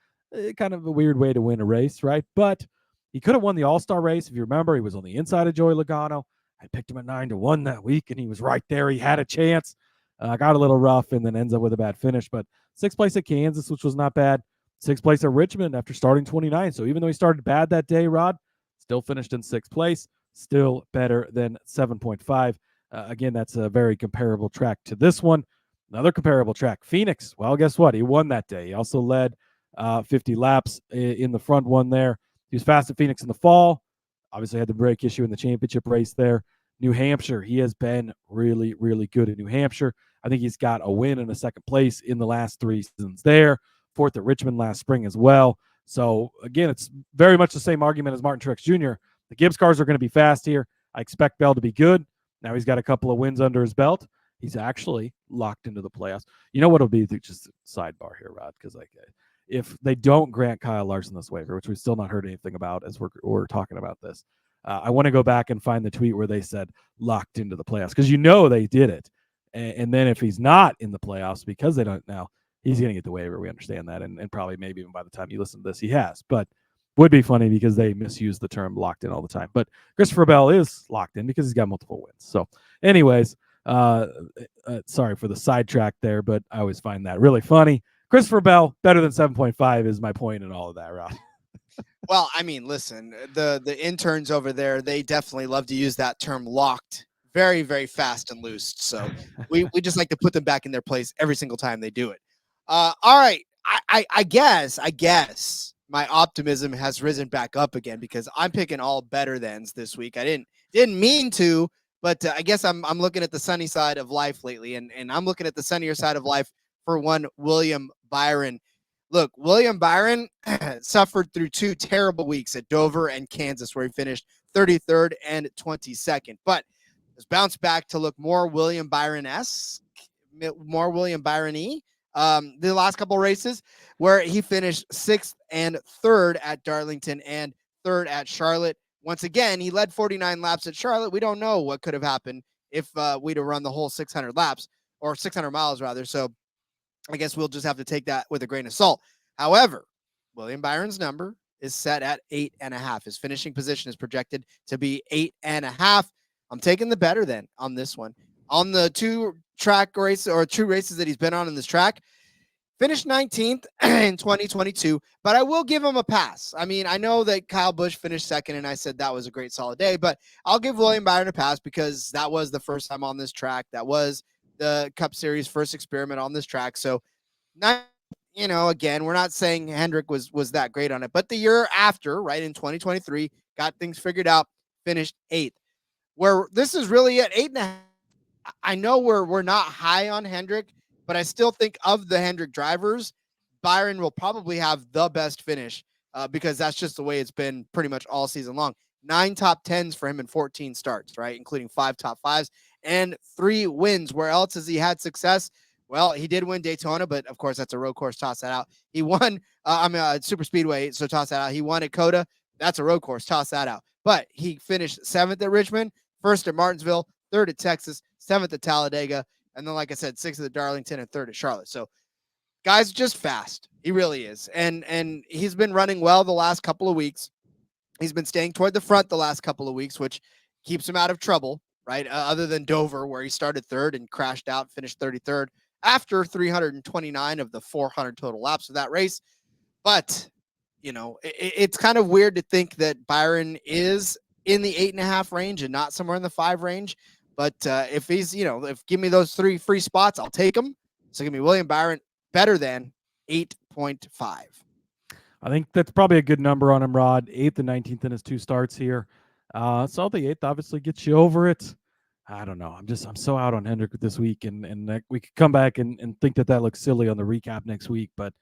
Kind of a weird way to win a race, right? But he could have won the All-Star race. If you remember, he was on the inside of Joey Logano. I picked him at 9-1 that week, and he was right there. He had a chance. Got a little rough and then ends up with a bad finish. But 6th place at Kansas, which was not bad. 6th place at Richmond after starting 29. So even though he started bad that day, Rod, still finished in 6th place. Still better than 7.5. Again, that's a very comparable track to this one. Another comparable track, Phoenix. Well, guess what? He won that day. He also led 50 laps in the front one there. He was fast at Phoenix in the fall. Obviously had the brake issue in the championship race there. New Hampshire, he has been really, really good at New Hampshire. I think he's got a win and a 2nd place in the last 3 seasons there. 4th at Richmond last spring as well. So, again, it's very much the same argument as Martin Truex Jr. The Gibbs cars are going to be fast here. I expect Bell to be good. Now he's got a couple of wins under his belt. He's actually locked into the playoffs. You know what will be just a sidebar here, Rod, because if they don't grant Kyle Larson this waiver, which we've still not heard anything about as we're talking about this, I want to go back and find the tweet where they said locked into the playoffs, because they did it. And then if he's not in the playoffs because they don't now, he's going to get the waiver. We understand that. And probably maybe even by the time you listen to this, he has. But would be funny because they misuse the term locked in all the time. But Christopher Bell is locked in because he's got multiple wins. So anyways, sorry for the sidetrack there, but I always find that really funny. Christopher Bell, better than 7.5 is my point in all of that, Rob. Well, I mean, listen, the interns over there, they definitely love to use that term locked very, very fast and loose. So we just like to put them back in their place every single time they do it. All right. I guess my optimism has risen back up again because I'm picking all better thans this week. I didn't mean to, but I guess I'm looking at the sunny side of life lately, and I'm looking at the sunnier side of life for one William Byron. Look, William Byron suffered through 2 terrible weeks at Dover and Kansas, where he finished 33rd and 22nd, but has bounced back to look more William Byron-esque, more William Byron-y. The last couple races where he finished 6th and 3rd at Darlington and 3rd at Charlotte. Once again, he led 49 laps at Charlotte. We don't know what could have happened if we'd have run the whole 600 laps, or 600 miles rather. So I guess we'll just have to take that with a grain of salt. However, William Byron's number is set at 8.5. His finishing position is projected to be 8.5. I'm taking the better than on this one. On the 2 races that he's been on in this track, finished 19th in 2022, but I will give him a pass. I mean, I know that Kyle Busch finished 2nd, and I said that was a great solid day, but I'll give William Byron a pass because that was the first time on this track. That was the Cup Series first experiment on this track. So, again, we're not saying Hendrick was that great on it, but the year after, right, in 2023, got things figured out, finished 8th. Where this is really at 8.5. I know we're not high on Hendrick, but I still think of the Hendrick drivers, Byron will probably have the best finish because that's just the way it's been pretty much all season long. 9 top 10s for him in 14 starts, right, including 5 top 5s and 3 wins. Where else has he had success? Well, he did win Daytona, but of course that's a road course. Toss that out. He won Super Speedway, so toss that out. He won at Coda. That's a road course. Toss that out. But he finished 7th at Richmond, 1st at Martinsville, 3rd at Texas, 7th at Talladega, and then, like I said, 6th at Darlington and 3rd at Charlotte. So, guy's just fast. He really is. And he's been running well the last couple of weeks. He's been staying toward the front the last couple of weeks, which keeps him out of trouble, right? Other than Dover, where he started 3rd and crashed out, finished 33rd after 329 of the 400 total laps of that race. But, it's kind of weird to think that Byron is in the 8.5 range and not somewhere in the 5 range. But if he's, if give me those 3 free spots, I'll take them. So give me William Byron better than 8.5. I think that's probably a good number on him, Rod. 8th and 19th in his 2 starts here. So the 8th obviously gets you over it. I don't know. I'm so out on Hendrick this week, and we could come back and think that looks silly on the recap next week, but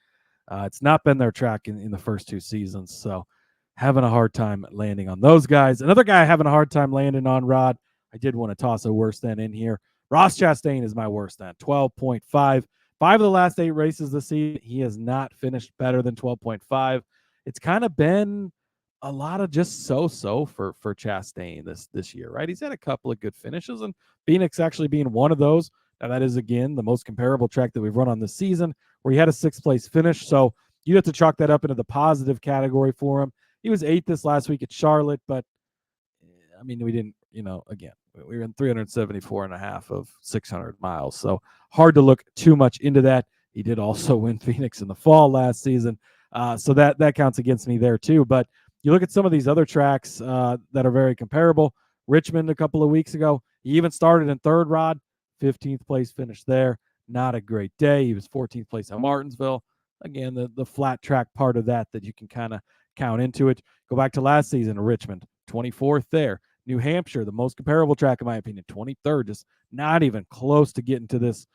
it's not been their track in the first 2 seasons. So having a hard time landing on those guys. Another guy having a hard time landing on, Rod, I did want to toss a worse than in here. Ross Chastain is my worst than, 12.5. 5 of the last 8 races this season, he has not finished better than 12.5. It's kind of been a lot of just so-so for Chastain this year, right? He's had a couple of good finishes, and Phoenix actually being one of those. Now, that is, again, the most comparable track that we've run on this season, where he had a 6th-place finish. So you have to chalk that up into the positive category for him. He was 8th this last week at Charlotte, but, I mean, we didn't, again, we were in 374.5 of 600 miles. So hard to look too much into that. He did also win Phoenix in the fall last season. So that counts against me there too. But you look at some of these other tracks that are very comparable. Richmond a couple of weeks ago, he even started in 3rd, Rod, 15th place finish there. Not a great day. He was 14th place at Martinsville. Again, the flat track part of that you can kind of count into it. Go back to last season, Richmond, 24th there. New Hampshire, the most comparable track, in my opinion, 23rd, just not even close to getting to this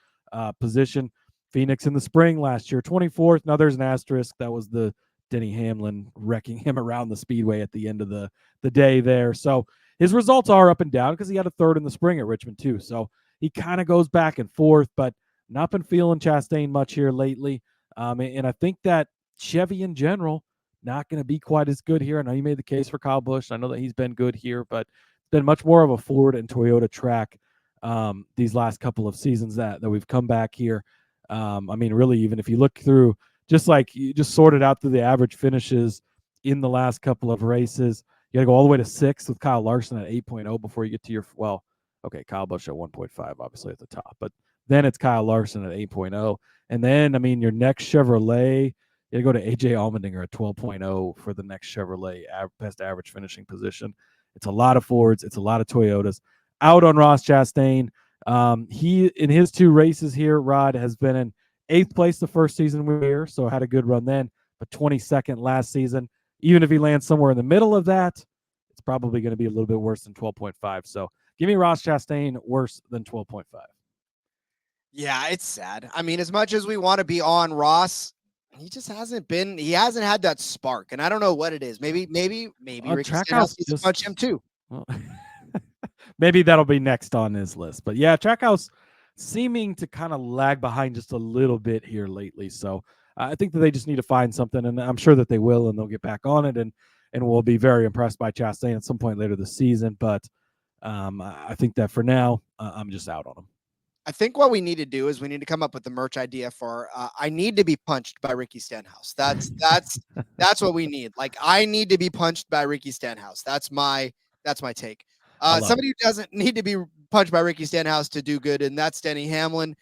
position. Phoenix in the spring last year, 24th. Now there's an asterisk. That was the Denny Hamlin wrecking him around the speedway at the end of the day there. So his results are up and down because he had a 3rd in the spring at Richmond too. So he kind of goes back and forth, but not been feeling Chastain much here lately. And I think that Chevy in general not going to be quite as good here. I know you made the case for Kyle Busch. I know that he's been good here, but it's been much more of a Ford and Toyota track these last couple of seasons that we've come back here. I mean, really, even if you look through, just like you just sorted out through the average finishes in the last couple of races, you got to go all the way to 6 with Kyle Larson at 8.0 before you get to your, well, okay, Kyle Busch at 1.5, obviously at the top, but then it's Kyle Larson at 8.0. And then, I mean, your next Chevrolet, you go to AJ Allmendinger at 12.0 for the next Chevrolet best average finishing position. It's a lot of Fords. It's a lot of Toyotas. Out on Ross Chastain. He, in his 2 races here, Rod, has been in 8th place the first season we were here, so had a good run then, but 22nd last season. Even if he lands somewhere in the middle of that, it's probably going to be a little bit worse than 12.5. So give me Ross Chastain worse than 12.5. Yeah, it's sad. I mean, as much as we want to be on Ross, he just hasn't had that spark. And I don't know what it is. Maybe Ricky Stenhouse needs to punch him too. Well, maybe that'll be next on his list. But yeah, Trackhouse seeming to kind of lag behind just a little bit here lately. So I think that they just need to find something, and I'm sure that they will, and they'll get back on it, and we'll be very impressed by Chastain at some point later this season. But I think that for now, I'm just out on him. I think what we need to do is we need to come up with the merch idea for I need to be punched by Ricky Stenhouse. That's what we need. Like, I need to be punched by Ricky Stenhouse. That's my take. Somebody who doesn't need to be punched by Ricky Stenhouse to do good, and that's Denny Hamlin.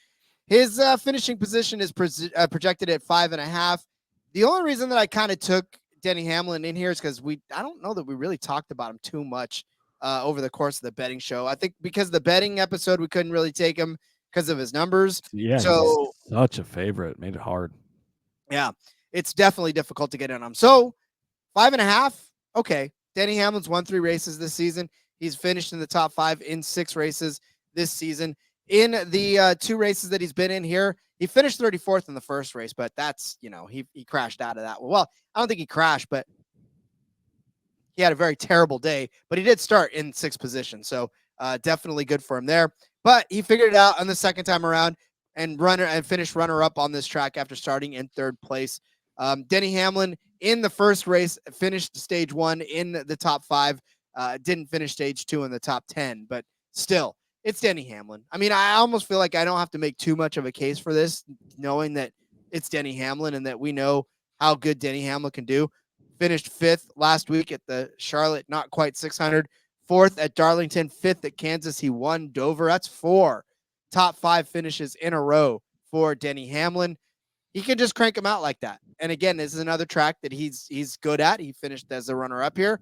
His finishing position is projected at 5.5. The only reason that I kind of took Denny Hamlin in here is because I don't know that we really talked about him too much over the course of the betting show. I think because the betting episode, we couldn't really take him because of his numbers. Yeah, so such a favorite. Made it hard. Yeah, it's definitely difficult to get in on him. So 5.5. Okay. Denny Hamlin's won 3 races this season. He's finished in the top 5 in 6 races this season. In the 2 races that he's been in here, he finished 34th in the first race, but that's, he crashed out of that. Well, I don't think he crashed, but he had a very terrible day, but he did start in 6th position. So definitely good for him there. But he figured it out on the second time around and finished runner-up on this track after starting in 3rd place. Denny Hamlin in the first race finished stage 1 in the top 5. Didn't finish stage 2 in the top 10, but still, it's Denny Hamlin. I mean, I almost feel like I don't have to make too much of a case for this, knowing that it's Denny Hamlin and that we know how good Denny Hamlin can do. Finished 5th last week at the Charlotte, not quite 600. 4th at Darlington, 5th at Kansas. He won Dover. That's 4 top 5 finishes in a row for Denny Hamlin. He can just crank him out like that. And again, this is another track that he's good at. He finished as a runner-up here.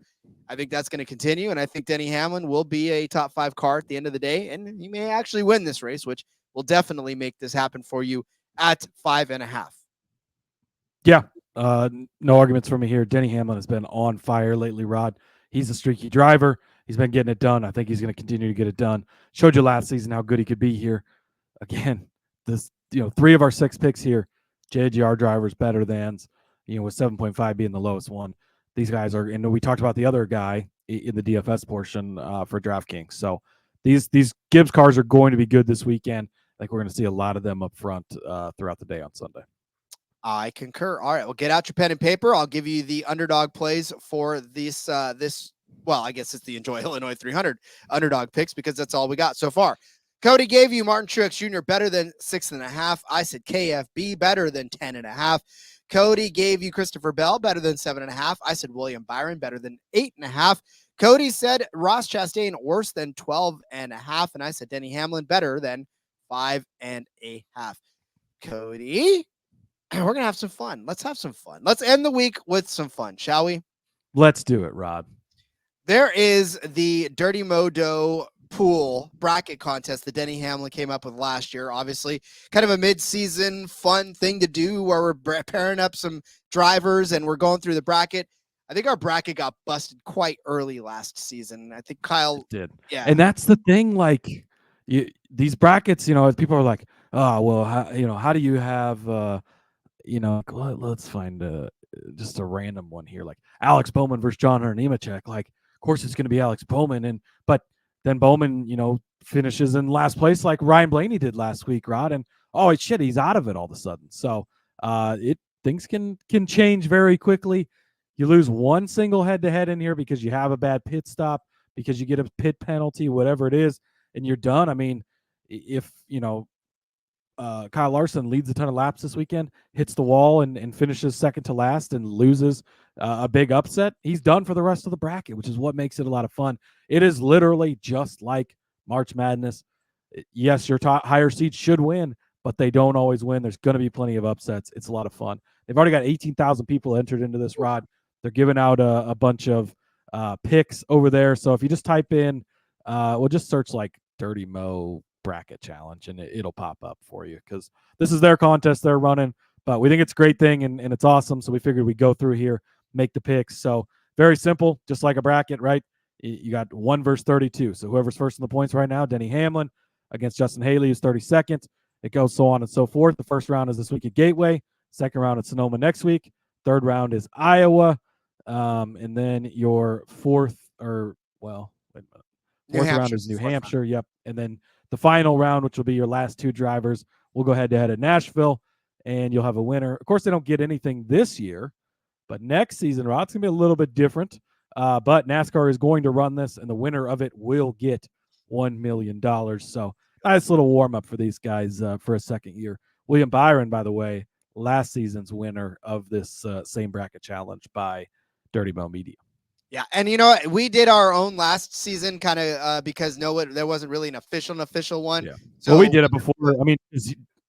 I think that's going to continue, and I think Denny Hamlin will be a top 5 car at the end of the day, and he may actually win this race, which will definitely make this happen for you at 5.5. Yeah, no arguments for me here. Denny Hamlin has been on fire lately, Rod. He's a streaky driver. He's been getting it done. I think he's going to continue to get it done. Showed you last season how good he could be here. Again, this 3 of our 6 picks here, JGR drivers better than, with 7.5 being the lowest one. These guys are, and we talked about the other guy in the DFS portion for DraftKings. So these Gibbs cars are going to be good this weekend. I think we're going to see a lot of them up front throughout the day on Sunday. I concur. All right, well, get out your pen and paper. I'll give you the underdog plays for this. Well, I guess it's the Enjoy Illinois 300 underdog picks because that's all we got so far. Cody gave you Martin Truex Jr. better than 6.5. I said KFB better than 10.5. Cody gave you Christopher Bell better than 7.5. I said William Byron better than 8.5. Cody said Ross Chastain worse than 12.5. And I said Denny Hamlin better than 5.5. Cody, we're going to have some fun. Let's have some fun. Let's end the week with some fun, shall we? Let's do it, Rod. There is the Dirty Modo pool bracket contest that Denny Hamlin came up with last year. Obviously, kind of a mid-season fun thing to do where we're pairing up some drivers and we're going through the bracket. I think our bracket got busted quite early last season. I think Kyle did. Yeah. And that's the thing, like these brackets, people are like, oh, well, how do you have, let's find just a random one here. Like Alex Bowman versus John Hunter Nemechek. Like, of course it's going to be Alex Bowman. But then Bowman, finishes in last place like Ryan Blaney did last week, Rod. And oh shit, he's out of it all of a sudden. So things can change very quickly. You lose one single head-to-head in here because you have a bad pit stop, because you get a pit penalty, whatever it is, and you're done. I mean, if, Kyle Larson leads a ton of laps this weekend, hits the wall and finishes second to last and loses a big upset, he's done for the rest of the bracket, which is what makes it a lot of fun. It is literally just like March Madness. Yes, your higher seeds should win, but they don't always win. There's going to be plenty of upsets. It's a lot of fun. They've already got 18,000 people entered into this, Rod. They're giving out a bunch of picks over there. So if you just type in, we'll just search like Dirty Mo bracket challenge and it'll pop up for you, because this is their contest they're running. But we think it's a great thing and it's awesome. So we figured we'd go through here, make the picks. So very simple, just like a bracket, right? You got 1 versus 32. So whoever's first in the points right now, Denny Hamlin against Justin Haley, who's 32nd. It goes so on and so forth. The first round is this week at Gateway. Second round at Sonoma next week. Third round is Iowa. And then your fourth round is New Hampshire. Yep. And then the final round, which will be your last 2 drivers, we'll go head-to-head at Nashville, and you'll have a winner. Of course, they don't get anything this year, but next season, Rod, it's going to be a little bit different. But NASCAR is going to run this, and the winner of it will get $1 million. So nice little warm-up for these guys for a second year. William Byron, by the way, last season's winner of this same bracket challenge by Dirty Mo Media. Yeah, and we did our own last season kind of because there wasn't really an official one. Yeah. So well, we did it before. I mean,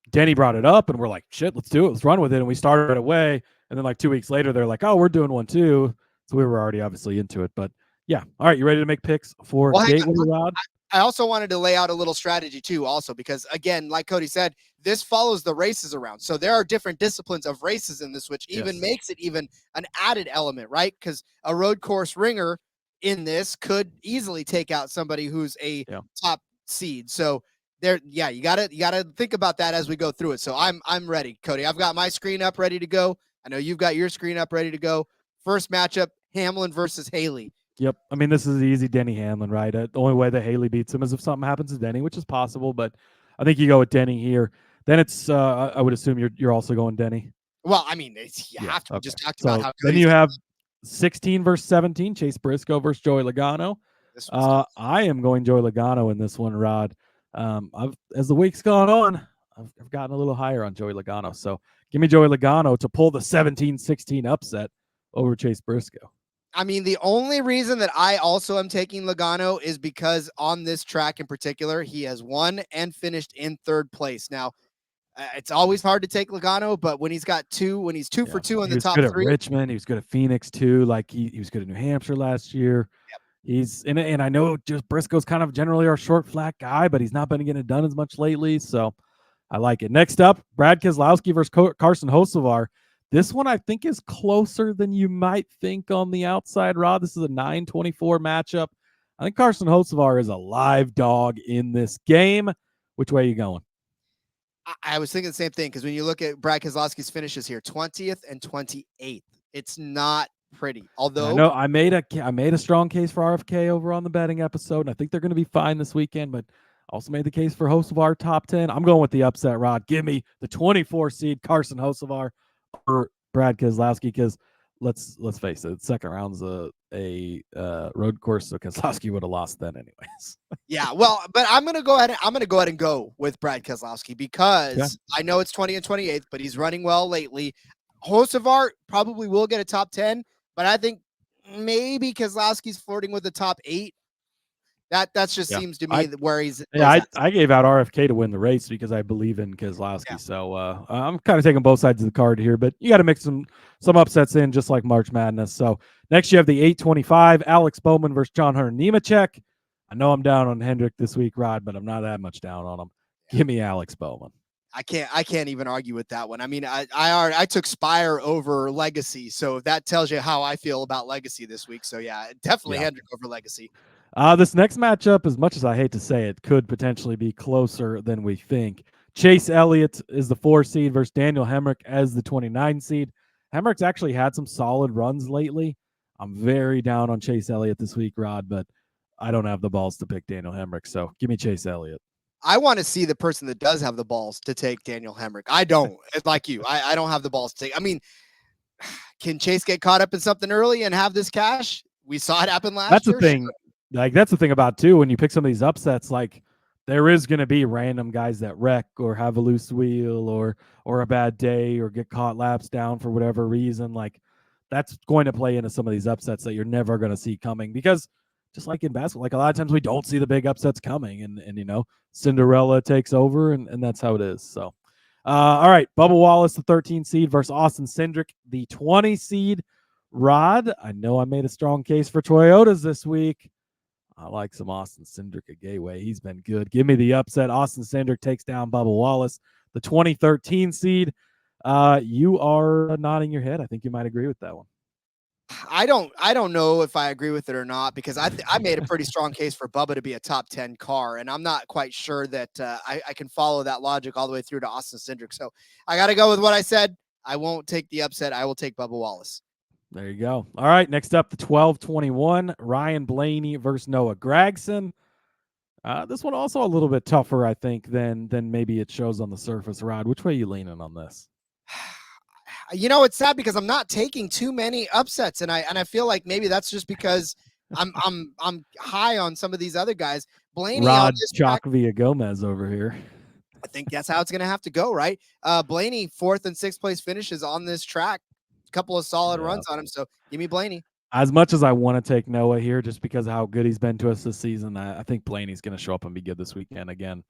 Denny brought it up, and we're like, shit, let's do it. Let's run with it. And we started away, and then like 2 weeks later, they're like, oh, we're doing one too. So we were already obviously into it. But yeah, all right, you ready to make picks for Gateway, Rod? I also wanted to lay out a little strategy too, also because again, like Cody said, this follows the races around. So there are different disciplines of races in this, which even makes it even an added element, right? Because a road course ringer in this could easily take out somebody who's a top seed. So there, you gotta think about that as we go through it. So I'm ready, Cody. I've got my screen up ready to go. I know you've got your screen up ready to go. First matchup, Hamlin versus Haley. Yep. I mean, this is easy Denny Hamlin, right? The only way that Haley beats him is if something happens to Denny, which is possible, but I think you go with Denny here. Then it's, I would assume you're also going Denny. Well, I mean, you have to. We just talked about how. Then you have 16 versus 17, Chase Briscoe versus Joey Logano. I am going Joey Logano in this one, Rod. As the week's gone on, I've gotten a little higher on Joey Logano. So give me Joey Logano to pull the 17-16 upset over Chase Briscoe. I mean, the only reason that I also am taking Logano is because on this track in particular, he has won and finished in 3rd place. Now, it's always hard to take Logano, but when he's got 2, when he's 2 for 2 in the top 3. He was good at Richmond. He was good at Phoenix too. Like he was good at New Hampshire last year. Yep. He's in it, and I know just Briscoe's kind of generally our short, flat guy, but he's not been getting it done as much lately. So I like it. Next up, Brad Keselowski versus Carson Hocevar. This one I think is closer than you might think on the outside, Rod. This is a 9:24 matchup. I think Carson Hocevar is a live dog in this game. Which way are you going? I was thinking the same thing because when you look at Brad Keselowski's finishes here, 20th and 28th, it's not pretty. Although no, I made a strong case for RFK over on the betting episode, and I think they're going to be fine this weekend. But also made the case for Hocevar top 10. I'm going with the upset, Rod. Give me the 24 seed Carson Hocevar or Brad Keselowski, because let's face it, second round's a road course, so Keselowski would have lost then anyways. Yeah, well, but I'm gonna go ahead and go with Brad Keselowski because I know it's 20 and 28th, but he's running well lately. Hocevar probably will get a top 10, but I think maybe Keselowski's flirting with the top 8. That just seems to me where he's. Yeah, I gave out RFK to win the race because I believe in Keselowski. Yeah. So I'm kind of taking both sides of the card here, but you got to mix some upsets in, just like March Madness. So next you have the 8:25 Alex Bowman versus John Hunter Nemechek. I know I'm down on Hendrick this week, Rod, but I'm not that much down on him. Give me Alex Bowman. I can't even argue with that one. I mean, I took Spire over Legacy, so that tells you how I feel about Legacy this week. So yeah, definitely Hendrick over Legacy. This next matchup, as much as I hate to say it, could potentially be closer than we think. Chase Elliott is the 4 seed versus Daniel Hemrick as the 29 seed. Hemrick's actually had some solid runs lately. I'm very down on Chase Elliott this week, Rod, but I don't have the balls to pick Daniel Hemrick, so give me Chase Elliott. I want to see the person that does have the balls to take Daniel Hemrick. I don't. Like you. I don't have the balls to take. I mean, Can Chase get caught up in something early and have this cash? We saw it happen last That's year. the thing. Like, that's the thing about too, when you pick some of these upsets, like there is going to be random guys that wreck or have a loose wheel or a bad day or get caught laps down for whatever reason. Like, that's going to play into some of these upsets that you're never going to see coming, because just like in basketball, like a lot of times we don't see the big upsets coming, and Cinderella takes over, and that's how it is. So, all right, Bubba Wallace, the 13 seed versus Austin Cindric, the 20 seed. Rod, I know I made a strong case for Toyotas this week. I like some Austin Cindric at Gateway. He's been good. Give me the upset. Austin Cindric takes down Bubba Wallace, the 2013 seed. You are nodding your head. I think you might agree with that one. I don't know if I agree with it or not, because I made a pretty strong case for Bubba to be a top 10 car, and I'm not quite sure that I can follow that logic all the way through to Austin Cindric. So I got to go with what I said. I won't take the upset. I will take Bubba Wallace. There you go. All right, next up, the 12-21, Ryan Blaney versus Noah Gragson. This one also a little bit tougher, I think, than maybe it shows on the surface. Rod, which way are you leaning on this? It's sad because I'm not taking too many upsets, and I feel like maybe that's just because I'm high on some of these other guys. Blaney, Rod Chalk Villagomez over here. I think that's how it's going to have to go, right? Blaney, 4th and 6th place finishes on this track. A couple of solid runs on him, so give me Blaney. As much as I want to take Noah here, just because of how good he's been to us this season, I think Blaney's going to show up and be good this weekend again.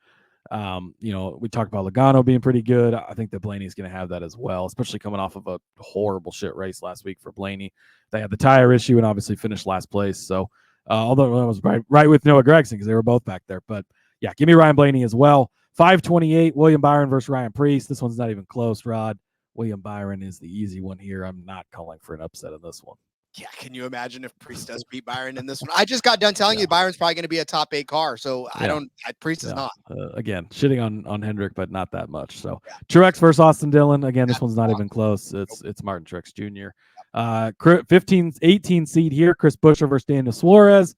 We talked about Logano being pretty good. I think that Blaney's going to have that as well, especially coming off of a horrible shit race last week for Blaney. They had the tire issue and obviously finished last place. So, although I was right with Noah Gragson because they were both back there. But yeah, give me Ryan Blaney as well. 528, William Byron versus Ryan Preece. This one's not even close, Rod. William Byron is the easy one here. I'm not calling for an upset in this one. Yeah, can you imagine if Preece does beat Byron in this one? I just got done telling you Byron's probably going to be a top 8 car, so Preece is not. Again, shitting on Hendrick, but not that much. So Truex versus Austin Dillon. Again, this one's not even close. It's Martin Truex Jr. 18 seed here, Chris Buescher versus Daniel Suarez.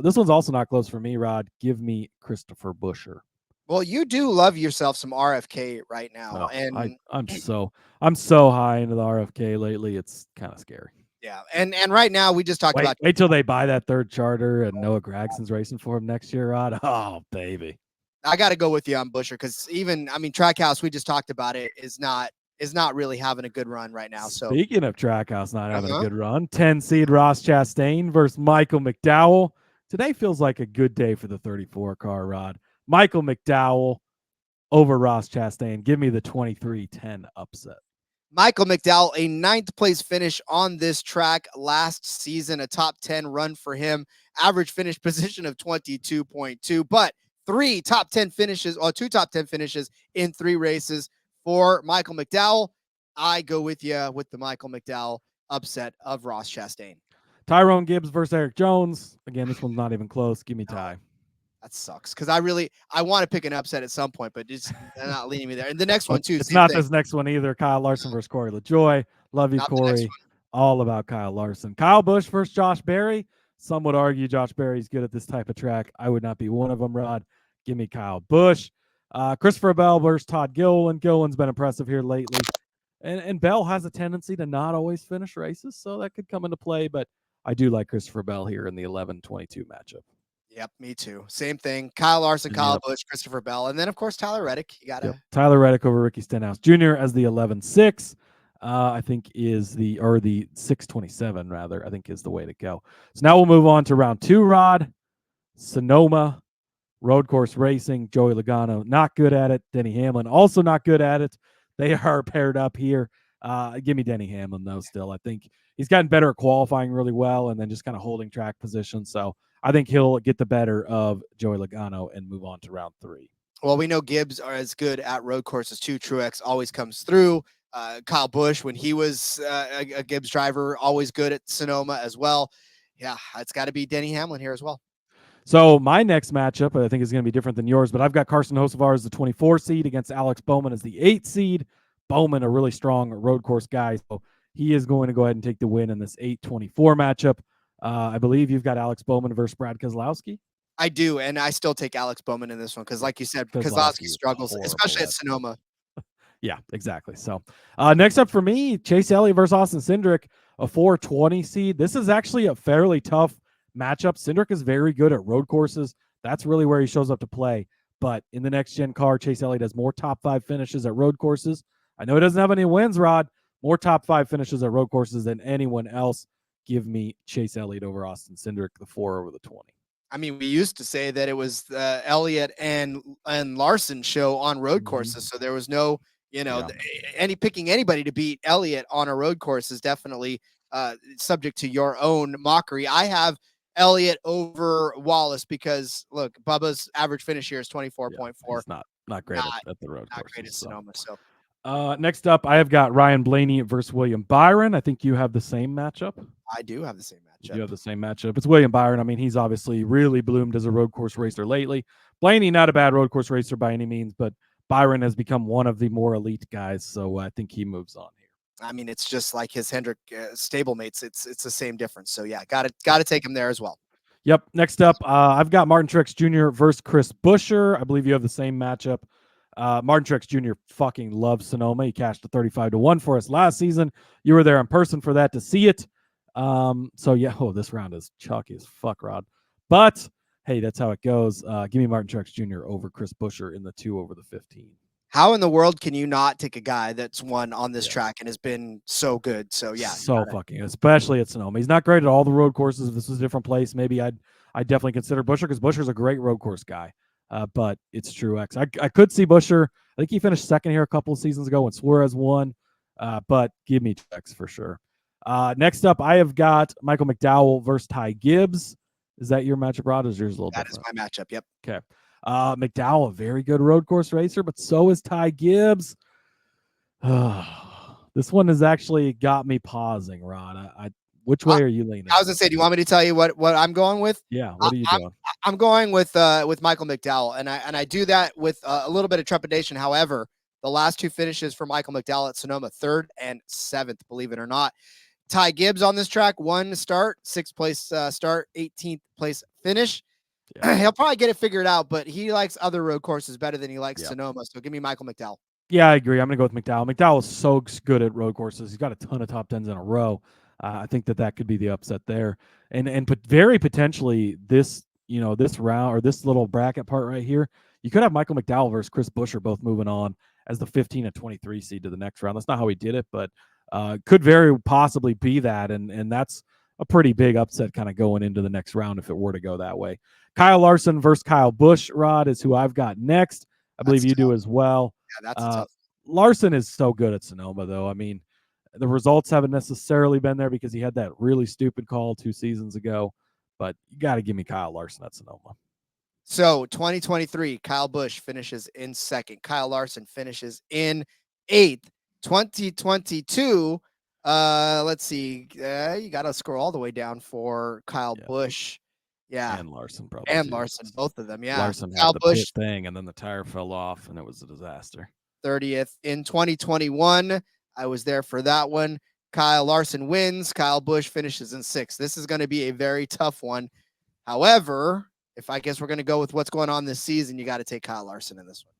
This one's also not close for me, Rod. Give me Christopher Buescher. Well, you do love yourself some RFK right now, and I'm so high into the RFK lately. It's kind of scary. Yeah, and right now we just talked about. Wait till they buy that third charter and Noah Gragson's racing for him next year, Rod. Oh, baby. I got to go with you on Buescher because Trackhouse, we just talked about it, is not really having a good run right now. So speaking of Trackhouse not having a good run, 10 seed Ross Chastain versus Michael McDowell. Today feels like a good day for the 34 car, Rod. Michael McDowell over Ross Chastain. Give me the 23-10 upset. Michael McDowell, a 9th place finish on this track last season, a top 10 run for him, average finish position of 22.2, but 2 top 10 finishes in 3 races for Michael McDowell. I go with you with the Michael McDowell upset of Ross Chastain. Tyrone Gibbs versus Eric Jones. Again, this one's not even close. Give me Ty. That sucks because I want to pick an upset at some point, but just they're not leading me there. And the next one too. It's not this next one either. Kyle Larson versus Corey LaJoie. Love you, not Corey. All about Kyle Larson. Kyle Busch versus Josh Berry. Some would argue Josh Berry's good at this type of track. I would not be one of them, Rod. Give me Kyle Busch. Christopher Bell versus Todd Gilliland. Gilliland's been impressive here lately. And Bell has a tendency to not always finish races, so that could come into play. But I do like Christopher Bell here in the 11-22 matchup. Yep, me too. Same thing. Kyle Larson, Kyle Busch, Christopher Bell, and then of course Tyler Reddick. You got Tyler Reddick over Ricky Stenhouse Jr. as the 11-6. I think is the 627 rather. I think is the way to go. So now we'll move on to round 2. Rod, Sonoma, road course racing. Joey Logano not good at it. Denny Hamlin also not good at it. They are paired up here. Give me Denny Hamlin though. Still, I think he's gotten better at qualifying really well, and then just kind of holding track position. So I think he'll get the better of Joey Logano and move on to round 3. Well, we know Gibbs are as good at road courses too. Truex always comes through. Kyle Busch, when he was a Gibbs driver, always good at Sonoma as well. Yeah, it's got to be Denny Hamlin here as well. So my next matchup, I think, is going to be different than yours, but I've got Carson Hocevar as the 24 seed against Alex Bowman as the 8 seed. Bowman, a really strong road course guy, so he is going to go ahead and take the win in this 8-24 matchup. I believe you've got Alex Bowman versus Brad Keselowski. I do, and I still take Alex Bowman in this one because, like you said, Keselowski struggles, especially at Sonoma. Yeah, exactly. So next up for me, Chase Elliott versus Austin Cindric, a 420 seed. This is actually a fairly tough matchup. Cindric is very good at road courses. That's really where he shows up to play. But in the next gen car, Chase Elliott has more top 5 finishes at road courses. I know he doesn't have any wins, Rod. More top 5 finishes at road courses than anyone else. Give me Chase Elliott over Austin Cindric, the 4 over the 20. I mean, we used to say that it was the Elliott and Larson show on road courses, so there was no, picking anybody to beat Elliott on a road course is definitely subject to your own mockery. I have Elliott over Wallace because look, Bubba's average finish here is 24.4. He's not great at the road courses. Not great at Sonoma. So next up, I have got Ryan Blaney versus William Byron. I think you have the same matchup. I do have the same matchup. You have the same matchup. It's William Byron. I mean, he's obviously really bloomed as a road course racer lately. Blaney, not a bad road course racer by any means, but Byron has become one of the more elite guys. So I think he moves on here. I mean, it's just like his Hendrick stablemates. It's the same difference. So yeah, got to take him there as well. Yep. Next up, I've got Martin Truex Jr. versus Chris Buescher. I believe you have the same matchup. Martin Truex Jr. fucking loves Sonoma. He cashed a 35-1 for us last season. You were there in person for that to see it. So yeah, this round is chalky as fuck, Rod. But hey, that's how it goes. Give me Martin Truex Jr. over Chris Buescher in the 2 over the 15. How in the world can you not take a guy that's won on this track and has been so good? So yeah, so fucking, especially at Sonoma. He's not great at all the road courses. If this was a different place, maybe I'd definitely consider Buescher because Buescher's a great road course guy. But it's Truex. I could see Buescher. I think he finished second here a couple of seasons ago when Suarez won. But give me Truex for sure. Next up, I have got Michael McDowell versus Ty Gibbs. Is that your matchup, Rod? Or is yours a little different? That is my matchup. Yep. Okay. McDowell, a very good road course racer, but so is Ty Gibbs. This one has actually got me pausing, Rod. Which way are you leaning? I was gonna say, do you want me to tell you what I'm going with? Yeah. What are you doing? I'm going with Michael McDowell, and I do that with a little bit of trepidation. However, the last 2 finishes for Michael McDowell at Sonoma, 3rd and 7th, believe it or not. Ty Gibbs on this track, 1 start, 6th place start, 18th place finish. Yeah. He'll probably get it figured out, but he likes other road courses better than he likes Sonoma. So give me Michael McDowell. Yeah, I agree. I'm going to go with McDowell. McDowell is so good at road courses. He's got a ton of top 10s in a row. I think that could be the upset there. And but very potentially this round or this little bracket part right here, you could have Michael McDowell versus Chris Buescher both moving on as the 15 and 23 seed to the next round. That's not how he did it, but could very possibly be that. And that's a pretty big upset kind of going into the next round if it were to go that way. Kyle Larson versus Kyle Busch, Rod, is who I've got next. I believe you do as well. Yeah, that's tough. Larson is so good at Sonoma, though. I mean, the results haven't necessarily been there because he had that really stupid call 2 seasons ago, but you got to give me Kyle Larson at Sonoma. So 2023, Kyle Busch finishes in 2nd. Kyle Larson finishes in 8th. 2022, let's see. You got to scroll all the way down for Kyle Busch. Yeah. And Larson probably. And Larson, both of them. Yeah. Larson had the pit thing, and then the tire fell off, and it was a disaster. 30th. In 2021, I was there for that one. Kyle Larson wins. Kyle Busch finishes in 6th. This is going to be a very tough one. However, if I guess we're going to go with what's going on this season, you got to take Kyle Larson in this one.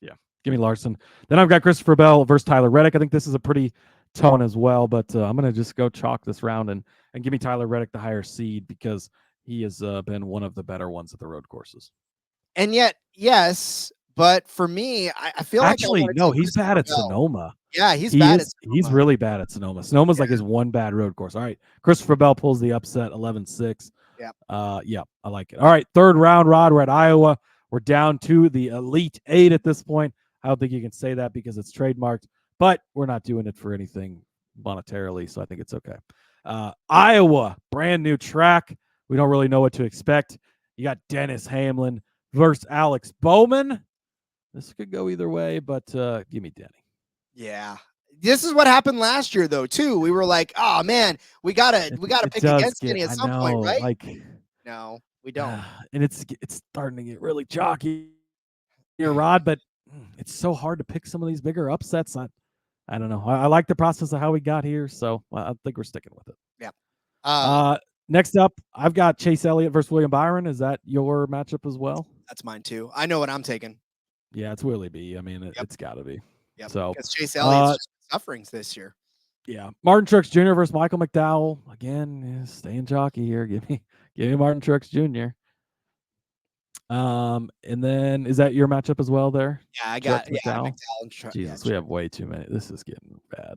Yeah. Give me Larson. Then I've got Christopher Bell versus Tyler Reddick. I think this is a pretty tone as well, but I'm going to just go chalk this round and give me Tyler Reddick the higher seed because he has been one of the better ones at the road courses. And yet, yes, but for me, I feel actually no, he's bad at Sonoma. Yeah, he's bad at Sonoma. He's really bad at Sonoma. Sonoma's like his one bad road course. All right, Christopher Bell pulls the upset, 11-6. Yeah. Yeah, I like it. All right, 3rd round, Rod. We're at Iowa. We're down to the Elite 8 at this point. I don't think you can say that because it's trademarked, but we're not doing it for anything monetarily, so I think it's okay. Iowa, brand new track. We don't really know what to expect. You got Dennis Hamlin versus Alex Bowman. This could go either way, but give me Denny. Yeah. This is what happened last year, though, too. We were like, oh, man, we gotta pick against Denny at some point, right? Like, no, we don't. And it's starting to get really chalky here, Rod, but it's so hard to pick some of these bigger upsets. I don't know. I like the process of how we got here, so I think we're sticking with it. Yeah. Next up, I've got Chase Elliott versus William Byron. Is that your matchup as well? That's mine, too. I know what I'm taking. Yeah, it's Willie B. I mean, Yep. it's got to be. Yep. So because Chase Elliott's just sufferings this year. Yeah, Martin Truex Jr. versus Michael McDowell again. Staying jockey here. Give me Martin Truex Jr. And then is that your matchup as well there? Yeah, I got McDowell? McDowell and Truex. Jesus, we have way too many. This is getting bad.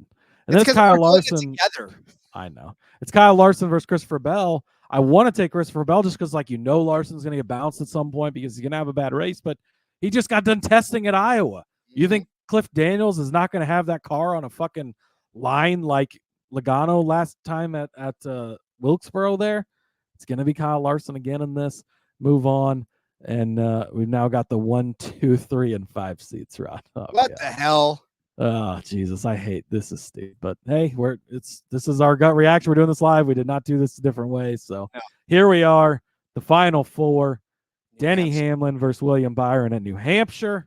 And It's then Kyle Larson. Together. I know. It's Kyle Larson versus Christopher Bell. I want to take Christopher Bell just because, Larson's going to get bounced at some point because he's going to have a bad race, but he just got done testing at Iowa. You think Cliff Daniels is not going to have that car on a fucking line like Logano last time at Wilkesboro there? It's going to be Kyle Larson again in this. Move on. And we've now got the 1, 2, 3, and 5 seats, Rod. Oh, what the hell? Oh, Jesus. I hate this. Is stupid. But hey, this is our gut reaction. We're doing this live. We did not do this a different way. So Here we are. The final 4. Denny Hamlin versus William Byron at New Hampshire.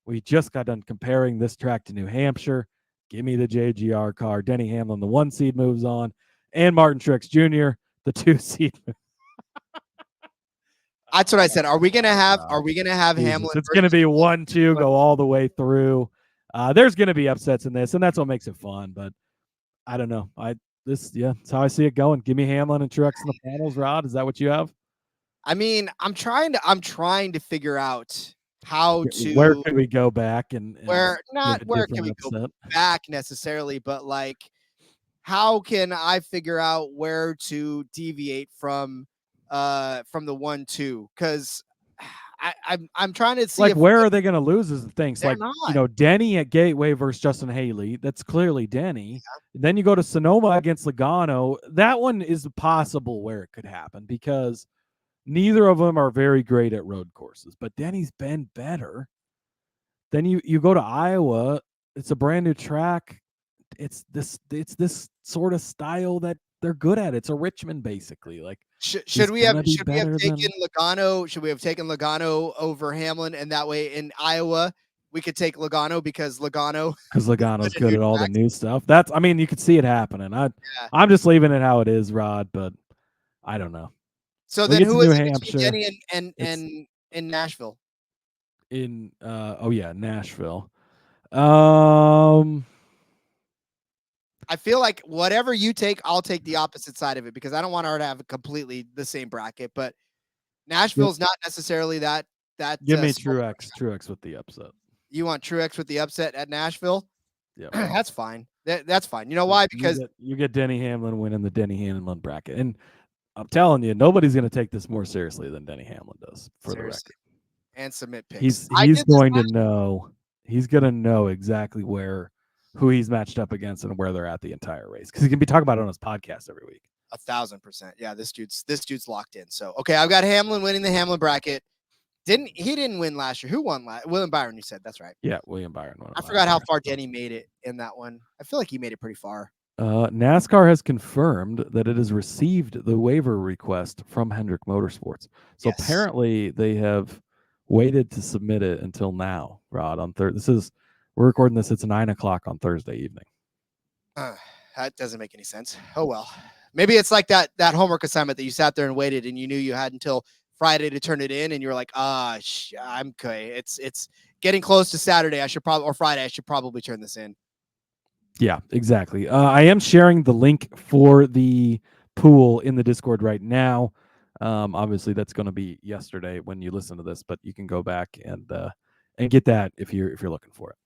We just got done comparing this track to New Hampshire. Give me the JGR car. Denny Hamlin, the 1 seed, moves on. And Martin Truex Jr., the 2 seed. That's what I said. Are we gonna have Hamlin? It's gonna be 1-2, go all the way through. There's gonna be upsets in this, and that's what makes it fun. But I don't know. That's how I see it going. Give me Hamlin and Truex in the finals, Rod. Is that what you have? I mean, I'm trying to figure out how to. Where can we go back and where can we go back necessarily, but how can I figure out where to deviate from the 1-2? Because I'm trying to see where are they going to lose is the thing. So Denny at Gateway versus Justin Haley. That's clearly Denny. Yeah. Then you go to Sonoma against Logano. That one is possible where it could happen because neither of them are very great at road courses, but Denny's been better. Then you go to Iowa. It's a brand new track. It's this sort of style that they're good at. It's a Richmond basically. Should we have taken Logano over Hamlin, and that way in Iowa we could take Logano because Logano's good at all the new stuff. You could see it happening. I'm just leaving it how it is, Rod, but I don't know. So then who is it between Denny and in Nashville? Nashville. I feel like whatever you take, I'll take the opposite side of it because I don't want her to have completely the same bracket. But Nashville's not necessarily that. Give me Truex with the upset. You want Truex with the upset at Nashville? Yeah, that's fine. That's fine. You know why? Because you get Denny Hamlin winning the Denny Hamlin bracket, and I'm telling you, nobody's going to take this more seriously than Denny Hamlin does. For the record, and submit picks. He's going to know. He's going to know exactly who he's matched up against and where they're at the entire race because he can be talking about it on his podcast every week. 1,000%. Yeah, this dude's locked in. So okay, I've got Hamlin winning the Hamlin bracket. He didn't win last year. Who won last? William Byron, you said. That's right. Yeah, William Byron won. I forgot how far Denny made it in that one. I feel like he made it pretty far. NASCAR has confirmed that it has received the waiver request from Hendrick Motorsports. So apparently they have waited to submit it until now, Rod, on Thursday. We're recording this. It's 9:00 on Thursday evening. That doesn't make any sense. Oh, well, maybe it's like that homework assignment that you sat there and waited and you knew you had until Friday to turn it in. And you were like, I'm okay. It's getting close to Saturday. Or Friday. I should probably turn this in. Yeah, exactly. I am sharing the link for the pool in the Discord right now. Obviously that's going to be yesterday when you listen to this, but you can go back and get that if you're looking for it.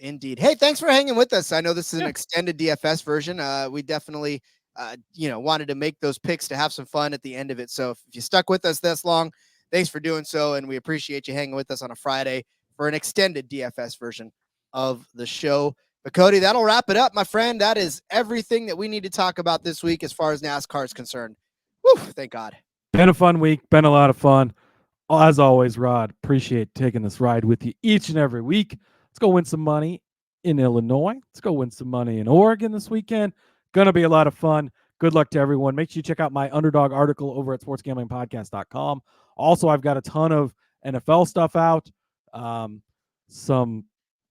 Indeed. Hey, thanks for hanging with us. I know this is an extended DFS version. We definitely, wanted to make those picks to have some fun at the end of it. So if you stuck with us this long, thanks for doing so. And we appreciate you hanging with us on a Friday for an extended DFS version of the show. But Cody, that'll wrap it up, my friend. That is everything that we need to talk about this week as far as NASCAR is concerned. Whew, thank God. Been a fun week. Been a lot of fun. As always, Rod, appreciate taking this ride with you each and every week. Let's go win some money in Illinois. Let's go win some money in Oregon this weekend. Going to be a lot of fun. Good luck to everyone. Make sure you check out my underdog article over at sportsgamblingpodcast.com. Also, I've got a ton of NFL stuff out. Some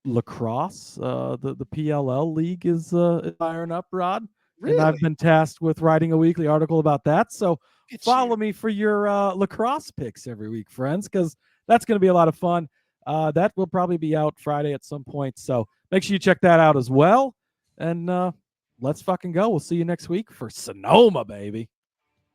lacrosse. The PLL league is firing up, Rod. Really? And I've been tasked with writing a weekly article about that. So follow me for your lacrosse picks every week, friends, because that's going to be a lot of fun. That will probably be out Friday at some point. So make sure you check that out as well. And let's fucking go. We'll see you next week for Sonoma, baby.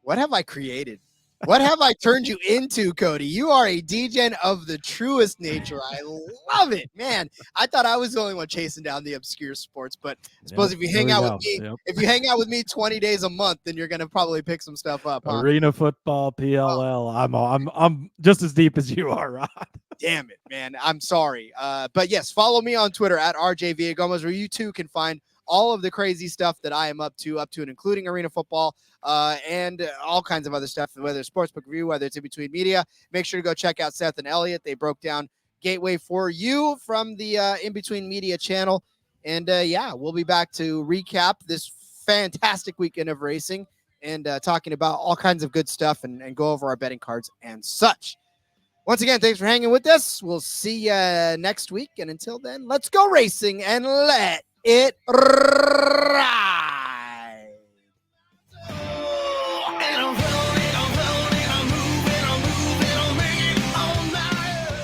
What have I created? What have I turned you into, Cody? You are a DGen of the truest nature. I love it, man. I thought I was the only one chasing down the obscure sports, but I suppose if you hang out with me, if you hang out with me 20 days a month, then you're gonna probably pick some stuff up. Huh? Arena football, PLL. I'm just as deep as you are, Rod. Damn it, man. I'm sorry. But yes, follow me on Twitter at RJ Villagomez, where you too can find all of the crazy stuff that I am up to and including arena football and all kinds of other stuff, whether it's sportsbook review, whether it's in between media. Make sure to go check out Seth and Elliot. They broke down Gateway for you from the in between media channel. And we'll be back to recap this fantastic weekend of racing and talking about all kinds of good stuff and go over our betting cards and such. Once again, thanks for hanging with us. We'll see you next week. And until then, let's go racing and let it ride.